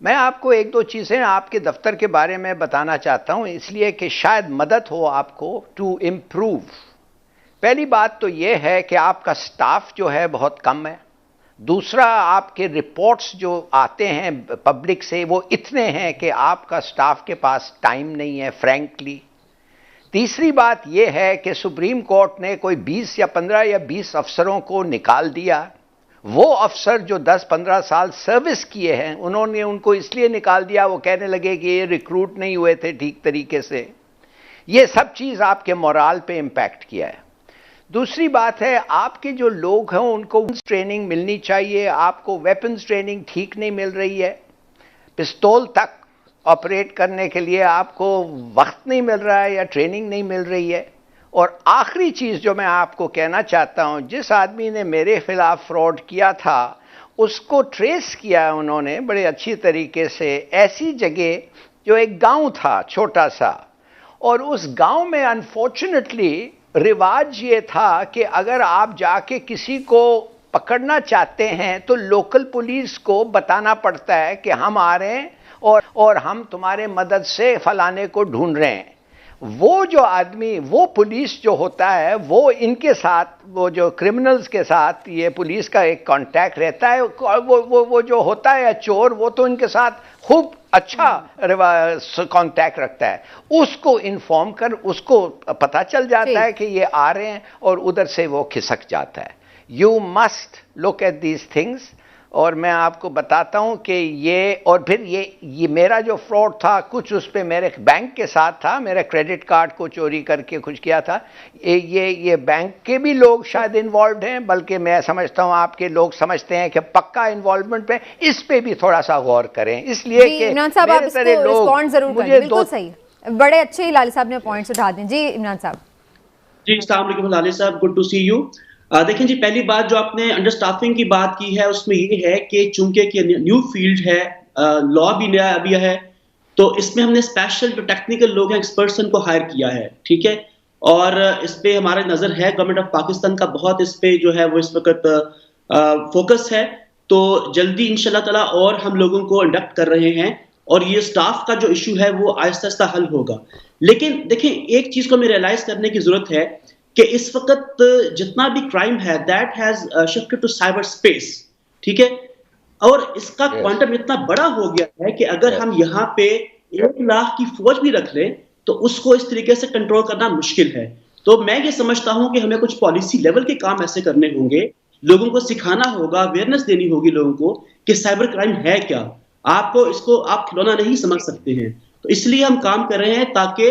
[SPEAKER 2] मैं आपको एक दो चीज़ें आपके दफ्तर के बारे में बताना चाहता हूं, इसलिए कि शायद मदद हो आपको टू इम्प्रूव। पहली बात तो यह है कि आपका स्टाफ जो है बहुत कम है। दूसरा, आपके रिपोर्ट्स जो आते हैं पब्लिक से वो इतने हैं कि आपका स्टाफ के पास टाइम नहीं है फ्रैंकली। तीसरी बात यह है कि सुप्रीम कोर्ट ने कोई 20 या 15 या 20 अफसरों को निकाल दिया। वो अफसर जो 10-15 साल सर्विस किए हैं, उन्होंने उनको इसलिए निकाल दिया, वो कहने लगे कि ये रिक्रूट नहीं हुए थे ठीक तरीके से। ये सब चीज़ आपके मोराल पे इम्पैक्ट किया है। दूसरी बात है, आपके जो लोग हैं उनको ट्रेनिंग मिलनी चाहिए। आपको वेपन्स ट्रेनिंग ठीक नहीं मिल रही है। पिस्तौल तक ऑपरेट करने के लिए आपको वक्त नहीं मिल रहा है या ट्रेनिंग नहीं मिल रही है। और आखिरी चीज़ जो मैं आपको कहना चाहता हूं, जिस आदमी ने मेरे खिलाफ फ्रॉड किया था उसको ट्रेस किया उन्होंने बड़े अच्छी तरीके से, ऐसी जगह जो एक गांव था छोटा सा, और उस गांव में अनफॉर्चुनेटली रिवाज ये था कि अगर आप जाके किसी को पकड़ना चाहते हैं तो लोकल पुलिस को बताना पड़ता है कि हम आ रहे हैं और हम तुम्हारे मदद से फलाने को ढूंढ रहे हैं। वो जो आदमी, वो पुलिस जो होता है, वो इनके साथ, वो जो क्रिमिनल्स के साथ ये पुलिस का एक कांटेक्ट रहता है। वो जो होता है चोर, वो तो इनके साथ खूब अच्छा कांटेक्ट रखता है। उसको इन्फॉर्म कर, उसको पता चल जाता है कि ये आ रहे हैं और उधर से वो खिसक जाता है। You must look at these things. और मैं आपको बताता हूं कि ये, और फिर ये मेरा जो फ्रॉड था कुछ उस पे मेरे बैंक के साथ था। मेरे क्रेडिट कार्ड को चोरी करके कुछ किया था। ये बैंक के भी लोग शायद इन्वॉल्व हैं, बल्कि मैं समझता हूं आपके लोग समझते हैं कि पक्का इन्वॉल्वमेंट पे, इस पे भी थोड़ा सा गौर करें। इसलिए कि
[SPEAKER 1] इमरान साहब आप इसको रिस्पॉन्ड जरूर करें। बिल्कुल सही, बड़े अच्छे हिलाली साहब ने पॉइंट्स उठा दिए। जी इमरान साहब।
[SPEAKER 4] जी अस्सलाम वालेकुम हिलाली साहब, गुड टू सी यू। देखिए जी, पहली बात जो आपने अंडरस्टाफिंग की बात की है उसमें ये है कि चूंकि कि न्यू फील्ड है, लॉ भी नया अभी है, तो इसमें हमने स्पेशल जो टेक्निकल लोग हैं, एक्सपर्ट्स को हायर किया है, ठीक है। और इस पे हमारा नजर है, गवर्नमेंट ऑफ पाकिस्तान का बहुत इस पे जो है वो इस वक्त फोकस है। तो जल्दी इंशाल्लाह ताला और हम लोगों को इंडक्ट कर रहे हैं और ये स्टाफ का जो इशू है वो आहिस्ता आहिस्ता हल होगा। लेकिन देखिए, एक चीज को हमें रियलाइज करने की जरूरत है कि इस वक्त जितना भी क्राइम है that has shifted to cyber space, ठीक है। और इसका क्वांटम इतना बड़ा हो गया है कि अगर हम यहाँ पे 1 लाख की फौज भी रख लें तो उसको इस तरीके से कंट्रोल करना मुश्किल है। तो मैं ये समझता हूं कि हमें कुछ पॉलिसी लेवल के काम ऐसे करने होंगे, लोगों को सिखाना होगा, अवेयरनेस देनी होगी लोगों को कि साइबर क्राइम है क्या। आपको इसको आप खिलौना नहीं समझ सकते हैं। तो इसलिए हम काम कर रहे हैं ताकि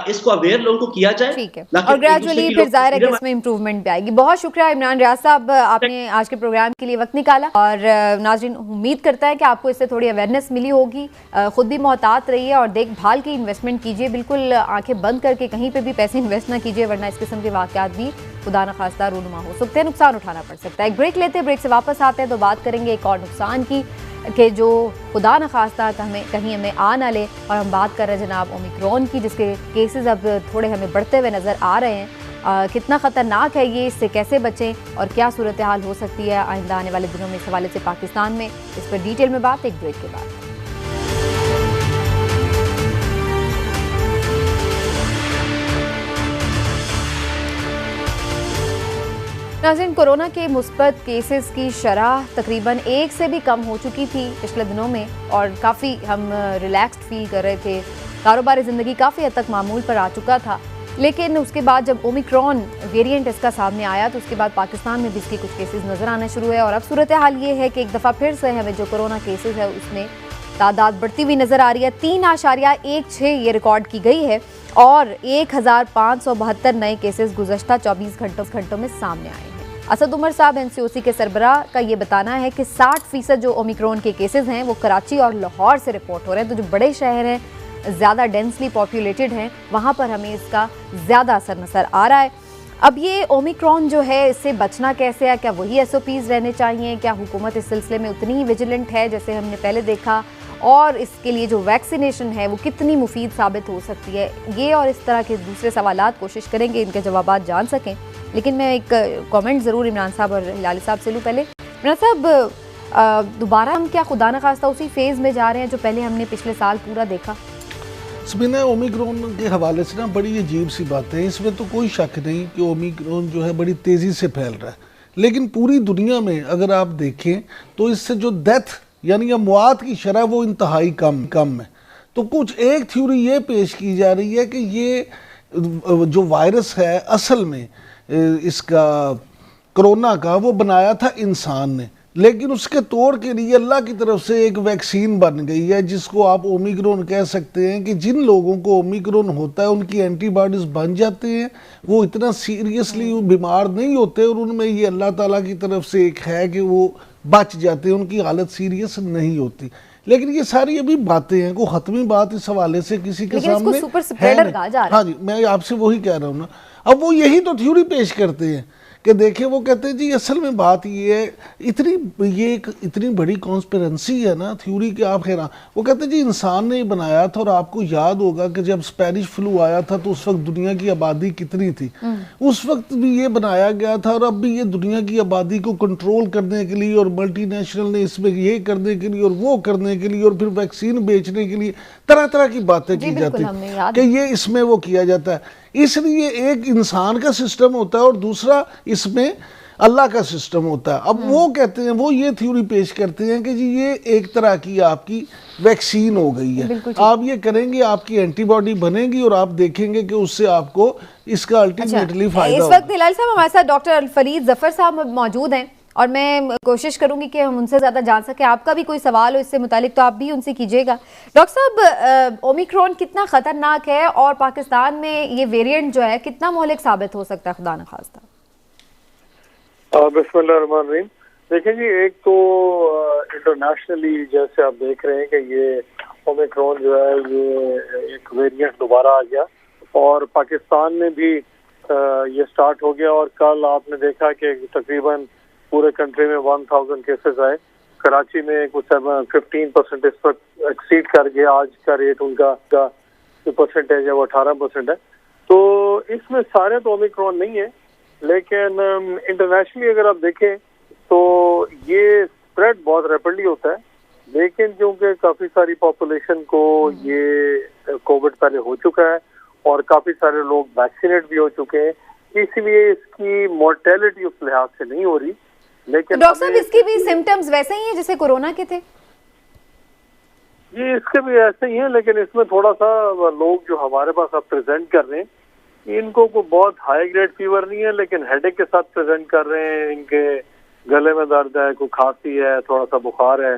[SPEAKER 4] इसको अवेयर लोगों को किया जाए,
[SPEAKER 1] ठीक है, और ग्रेजुअली फिर जाहिर है कि इसमें इम्प्रूवमेंट भी आएगी। बहुत शुक्रिया इमरान रियाज साहब, आपने आज के प्रोग्राम के लिए वक्त निकाला। और नाज़रीन, उम्मीद करता है कि आपको इससे थोड़ी अवेयरनेस मिली होगी। खुद भी मोहतात रहिए और देखभाल की इन्वेस्टमेंट कीजिए। बिल्कुल आंखें बंद करके कहीं पर भी पैसे इन्वेस्ट ना कीजिए, वरना इस किस्म के वाक़यात भी खुदा न खास्ता रूनुमा हो सकते हैं, नुकसान उठाना पड़ सकता है। एक ब्रेक लेते हैं, ब्रेक से वापस आते हैं तो बात करेंगे एक और नुकसान की कि जो खुदा न खास्ता कहीं हमें आ ना ले। और हम बात कर रहे हैं जनाब ओमिक्रॉन की, जिसके केसेस अब थोड़े हमें बढ़ते हुए नज़र आ रहे हैं। कितना ख़तरनाक है ये, इससे कैसे बचें और क्या सूरत हाल हो सकती है आइंदा आने वाले दिनों में इस हवाले से पाकिस्तान में, इस पर डिटेल में बात एक ब्रेक के बाद। नाज़रीन, कोरोना के मुस्बत केसेस की शरह तकरीबन 1 से भी कम हो चुकी थी पिछले दिनों में और काफ़ी हम रिलैक्स्ड फील कर रहे थे। कारोबारी ज़िंदगी काफ़ी हद तक मामूल पर आ चुका था, लेकिन उसके बाद जब ओमिक्रॉन वेरिएंट इसका सामने आया तो उसके बाद पाकिस्तान में भी इसके कुछ केसेस नज़र आने शुरू हुए और अब सूरत हाल ये है कि एक दफ़ा फिर से हमें जो कोरोना केसेस है उसमें तादाद बढ़ती हुई नज़र आ रही है। 3.16 ये रिकॉर्ड की गई है और 1572 नए केसेस गुज़श्ता 24 घंटों में सामने आए हैं। असद उमर साहब NCOC के सरबराह का ये बताना है कि 60% जो ओमिक्रॉन के केसेस हैं वो कराची और लाहौर से रिपोर्ट हो रहे हैं। तो जो बड़े शहर हैं, ज़्यादा डेंसली पॉपुलेटेड हैं, वहाँ पर हमें इसका ज़्यादा असर नज़र आ रहा है। अब ये ओमिक्रॉन जो है, इससे बचना कैसे है? क्या वही SOPs रहने चाहिए? क्या हुकूमत इस सिलसिले में उतनी ही विजिलेंट है जैसे हमने पहले देखा? और इसके लिए जो वैक्सीनेशन है वो कितनी मुफीद साबित हो सकती है? ये और इस तरह के दूसरे सवालात कोशिश करेंगे इनके जवाबात जान सकें। लेकिन मैं एक कमेंट ज़रूर इमरान साहब और हिलाली साहब से लूँ। पहले इमरान साहब, दोबारा हम क्या खुदा न खास्ता उसी फेज़ में जा रहे हैं जो पहले हमने पिछले साल पूरा देखा?
[SPEAKER 3] इसमें ओमिक्रॉन के हवाले से बड़ी अजीब सी बात है। इसमें तो कोई शक नहीं कि ओमिक्रॉन जो है बड़ी तेज़ी से फैल रहा है, लेकिन पूरी दुनिया में अगर आप देखें तो इससे जो डेथ यानी अमवात की शरह वो इंतहाई कम है। तो कुछ एक थ्योरी ये पेश की जा रही है कि ये जो वायरस है असल में इसका कोरोना का वो बनाया था इंसान ने, लेकिन उसके तोड़ के लिए अल्लाह की तरफ से एक वैक्सीन बन गई है जिसको आप ओमिक्रॉन कह सकते हैं कि जिन लोगों को ओमिक्रॉन होता है उनकी एंटीबॉडीज बन जाते हैं, वो इतना सीरियसली बीमार नहीं होते और उनमें ये अल्लाह ताला की तरफ से एक है कि वो बच जाते हैं, उनकी हालत सीरियस नहीं होती। लेकिन ये सारी अभी बातें हैं, कोई हतमी बात इस हवाले से किसी के सामने
[SPEAKER 1] सुपर स्प्रेडर कहा जा रहा है।
[SPEAKER 3] हाँ जी, मैं आपसे वही कह रहा हूँ ना। अब वो यही तो थ्योरी पेश करते हैं कि देखें, वो कहते हैं जी असल में बात ये है, इतनी बड़ी कॉन्स्पिरेंसी है ना थ्योरी के आप हैरान। वो कहते हैं जी इंसान ने बनाया था और आपको याद होगा कि जब स्पेनिश फ्लू आया था तो उस वक्त दुनिया की आबादी कितनी थी, उस वक्त भी ये बनाया गया था और अब भी ये दुनिया की आबादी को कंट्रोल करने के लिए और मल्टीनेशनल ने इसमें ये करने के लिए और वो करने के लिए और फिर वैक्सीन बेचने के लिए तरह तरह की बातें की जाती हैं कि ये इसमें वो किया जाता है। इसलिए एक इंसान का सिस्टम होता है और दूसरा इसमें अल्लाह का सिस्टम होता है। अब वो कहते हैं, वो ये थ्योरी पेश करते हैं कि जी ये एक तरह की आपकी वैक्सीन हो गई है, आप ये करेंगे आपकी एंटीबॉडी बनेगी और आप देखेंगे कि उससे आपको इसका अल्टीमेटली फायदा।
[SPEAKER 1] इस वक्त हिलाल साहब हमारे साथ डॉक्टर अलफरीद जफर साहब मौजूद हैं और मैं कोशिश करूंगी कि हम उनसे ज़्यादा जान सकें। आपका भी कोई सवाल हो इससे मुतालिक तो आप भी उनसे कीजिएगा। डॉक्टर साहब, ओमिक्रॉन कितना ख़तरनाक है और पाकिस्तान में ये वेरिएंट जो है कितना मोहलिक साबित हो सकता है खुदा न खास्ता?
[SPEAKER 5] बिस्मिल्लाहिर्रहमानिर्रहीम। देखें जी, एक तो इंटरनेशनली जैसे आप देख रहे हैं कि ये ओमिक्रॉन जो है ये एक वेरिएंट दोबारा आ गया और पाकिस्तान में भी ये स्टार्ट हो गया और कल आपने देखा कि तकरीबन पूरे कंट्री में 1000 केसेस आए। कराची में कुछ 15% इस वक्त एक्सीड कर गया। आज का रेट उनका जो परसेंटेज है वो 18% है। तो इसमें सारे तो ओमिक्रॉन नहीं है, लेकिन इंटरनेशनली अगर आप देखें तो ये स्प्रेड बहुत रैपिडली होता है। लेकिन क्योंकि काफ़ी सारी पॉपुलेशन को ये कोविड पहले हो चुका है और काफ़ी सारे लोग वैक्सीनेट भी हो चुके हैं, इसलिए इसकी मोर्टेलिटी उस लिहाज से नहीं हो रही। लेकिन
[SPEAKER 1] डॉक्टर साहब, इसके भी सिम्टम्स वैसे ही हैं जैसे कोरोना के थे?
[SPEAKER 5] ये इसके भी ऐसे ही हैं, लेकिन इसमें थोड़ा सा लोग जो हमारे पास अब प्रेजेंट कर रहे हैं इनको को बहुत हाई ग्रेड फीवर नहीं है, लेकिन हेडेक के साथ प्रेजेंट कर रहे हैं। इनके गले में दर्द है, कोई खांसी है, थोड़ा सा बुखार है।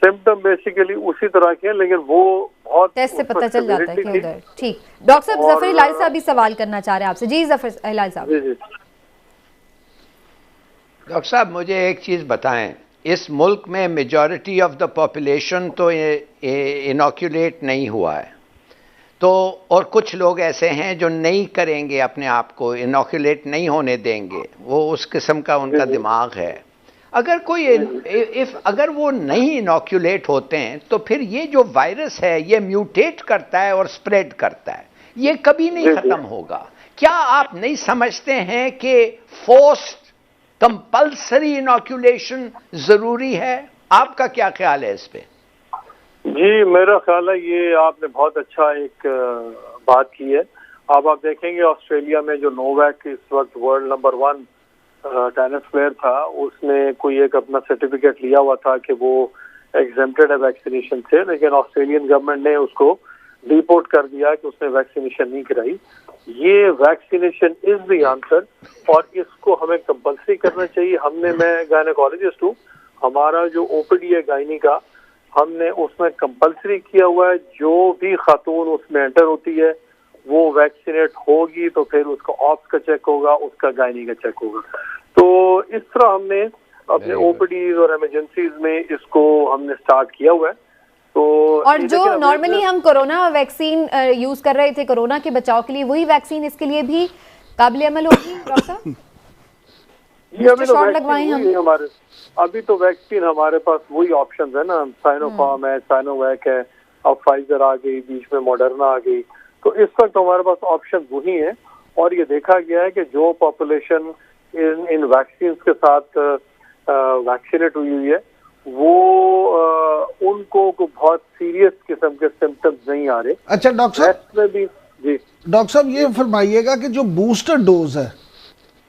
[SPEAKER 5] सिम्टम बेसिकली उसी तरह के हैं, लेकिन वो बहुत
[SPEAKER 1] टेस्ट से पता चल जाता है कि उधर। ठीक, डॉक्टर साहब जफर हिलाल साहब भी सवाल करना चाह रहे हैं आपसे। जी जफर हिलाल साहब।
[SPEAKER 5] जी।
[SPEAKER 2] डॉक्टर साहब, मुझे एक चीज़ बताएं, इस मुल्क में मेजॉरिटी ऑफ द पॉपुलेशन तो इनोक्यूलेट नहीं हुआ है, तो और कुछ लोग ऐसे हैं जो नहीं करेंगे, अपने आप को इनोक्यूलेट नहीं होने देंगे, वो उस किस्म का उनका दिमाग है। अगर कोई अगर वो नहीं इनोक्यूलेट होते हैं तो फिर ये जो वायरस है ये म्यूटेट करता है और स्प्रेड करता है, ये कभी नहीं खत्म होगा। क्या आप नहीं समझते हैं कि फोर्स्ड कंपल्सरी इनोक्यूलेशन जरूरी है? आपका क्या ख्याल है इस पे?
[SPEAKER 5] जी, मेरा ख्याल है ये आपने बहुत अच्छा एक बात की है। अब आप देखेंगे ऑस्ट्रेलिया में जो नोवैक इस वक्त वर्ल्ड नंबर 1 टेनिस प्लेयर था, उसने कोई एक अपना सर्टिफिकेट लिया हुआ था कि वो एग्जेम्प्टेड है वैक्सीनेशन से, लेकिन ऑस्ट्रेलियन गवर्नमेंट ने उसको डिपोर्ट कर दिया कि उसने वैक्सीनेशन नहीं कराई। ये वैक्सीनेशन इज द आंसर और इसको हमें कंपल्सरी करना चाहिए। मैं गायनेकोलॉजिस्ट हूँ, हमारा जो ओपीडी है गायनी का, हमने उसमें कंपल्सरी किया हुआ है जो भी खातून उसमें एंटर होती है वो वैक्सीनेट होगी तो फिर उसका ऑप्स का चेक होगा, उसका गायनी का चेक होगा। तो इस तरह हमने अपने ओपीडीज और इमरजेंसीज में इसको हमने स्टार्ट किया हुआ है। तो
[SPEAKER 1] और जो नॉर्मली हम कोरोना वैक्सीन यूज कर रहे थे कोरोना के बचाव के लिए, वही वैक्सीन इसके लिए भी काबिल अमल होगी डॉक्टर साहब?
[SPEAKER 5] ये अभी तो लगवाएं हम हमारे, अभी तो वैक्सीन हमारे पास वही ऑप्शन है ना, साइनोफार्म है, साइनोवैक है, अब फाइजर आ गई, बीच में मॉडर्ना आ गई, तो इस वक्त हमारे पास ऑप्शन वही है। और ये देखा गया है कि जो पॉपुलेशन इन वैक्सीन के साथ वैक्सीनेट हुई है वो उनको बहुत सीरियस किस्म के सिम्टम्स नहीं आ रहे।
[SPEAKER 3] अच्छा डॉक्टर साहब
[SPEAKER 5] में भी जी
[SPEAKER 3] डॉक्टर साहब ये फरमाइएगा कि जो बूस्टर डोज है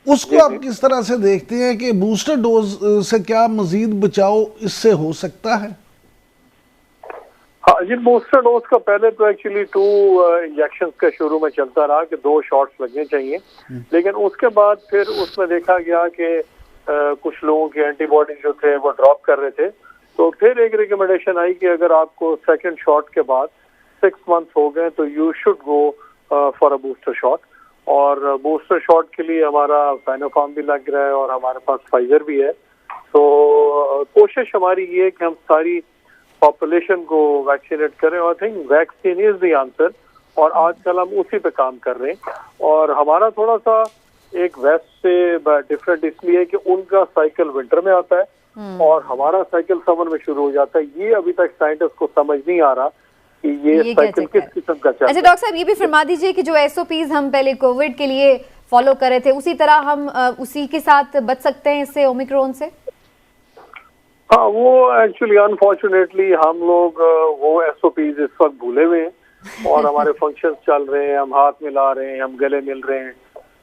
[SPEAKER 3] उसको आप किस तरह से देखते हैं कि बूस्टर डोज से क्या मजीद बचाव इससे हो सकता है?
[SPEAKER 5] हाँ जी, बूस्टर डोज का पहले तो एक्चुअली 2 इंजेक्शन का शुरू में चलता रहा कि 2 शॉट्स लगने चाहिए, लेकिन उसके बाद फिर उसमें देखा गया कि कुछ लोगों के एंटीबॉडी जो थे वो ड्रॉप कर रहे थे, तो फिर एक रिकमेंडेशन आई कि अगर आपको सेकंड शॉट के बाद 6 मंथ्स हो गए तो you should go for a booster shot. और बूस्टर शॉट के लिए हमारा साइनोफार्म भी लग रहा है और हमारे पास फाइजर भी है। तो कोशिश हमारी ये है कि हम सारी पॉपुलेशन को वैक्सीनेट करें और I think vaccine is the answer और आजकल हम उसी पे काम कर रहे हैं। और हमारा थोड़ा सा एक वेस्ट से डिफरेंट इसलिए कि उनका साइकिल विंटर में आता है और हमारा साइकिल समर में शुरू हो जाता है। ये अभी तक साइंटिस्ट को समझ नहीं आ रहा कि ये साइकिल किस किस्म का चल रहा है।
[SPEAKER 1] अच्छा डॉक्टर साहब ये भी फरमा दीजिए कि जो एसओपीज हम पहले कोविड के लिए फॉलो कर रहे थे उसी तरह हम उसी के साथ बच सकते हैं इससे ओमिक्रॉन से?
[SPEAKER 5] हाँ, वो एक्चुअली अनफॉर्चुनेटली हम लोग वो एसओपीज इस वक्त भूले हुए हैं और हमारे फंक्शंस चल रहे हैं, हम हाथ मिला रहे हैं, हम गले मिल रहे हैं।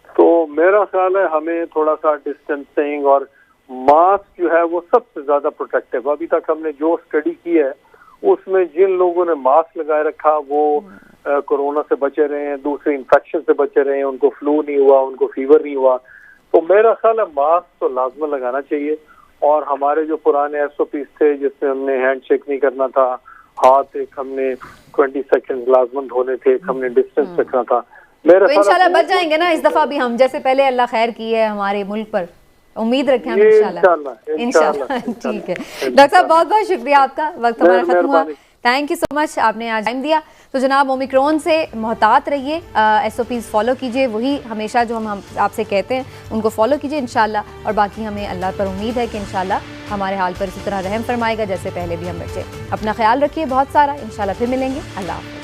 [SPEAKER 5] तो मेरा ख्याल है हमें थोड़ा सा डिस्टेंसिंग और मास्क जो है वो सबसे ज्यादा प्रोटेक्टिव। अभी तक हमने जो स्टडी की है उसमें जिन लोगों ने मास्क लगाए रखा वो कोरोना से बचे रहे हैं, दूसरे इन्फेक्शन से बचे रहे हैं, उनको फ्लू नहीं हुआ, उनको फीवर नहीं हुआ। तो मेरा ख्याल है मास्क तो लाजमन लगाना चाहिए। और हमारे जो पुराने एसओपीज थे जिसमें हमने हैंड शेक नहीं करना था, हाथ एक हमने 20 सेकंड लाजमन धोने थे, एक हमने डिस्टेंस रखना था। मेरा
[SPEAKER 1] तो इंशाल्लाह बच जाएंगे ना इस दफा भी हम, जैसे पहले अल्लाह खैर की है हमारे मुल्क पर, उम्मीद रखें हम इंशाल्लाह। ठीक है डॉक्टर साहब, बहुत बहुत शुक्रिया आपका, वक्त हमारा खत्म हुआ। थैंक यू सो मच, आपने आज टाइम दिया। तो जनाब ओमिक्रॉन से मोहतात रहिए, एसओपीज फॉलो कीजिए, वही हमेशा जो हम आपसे कहते हैं उनको फॉलो कीजिए इंशाल्लाह। और बाकी हमें अल्लाह पर उम्मीद है कि इंशाल्लाह हमारे हाल पर इसी तरह रहम फरमाएगा जैसे पहले भी हम बचे। अपना ख्याल रखिए बहुत सारा, इंशाल्लाह फिर मिलेंगे। अल्लाह हाफ़िज़।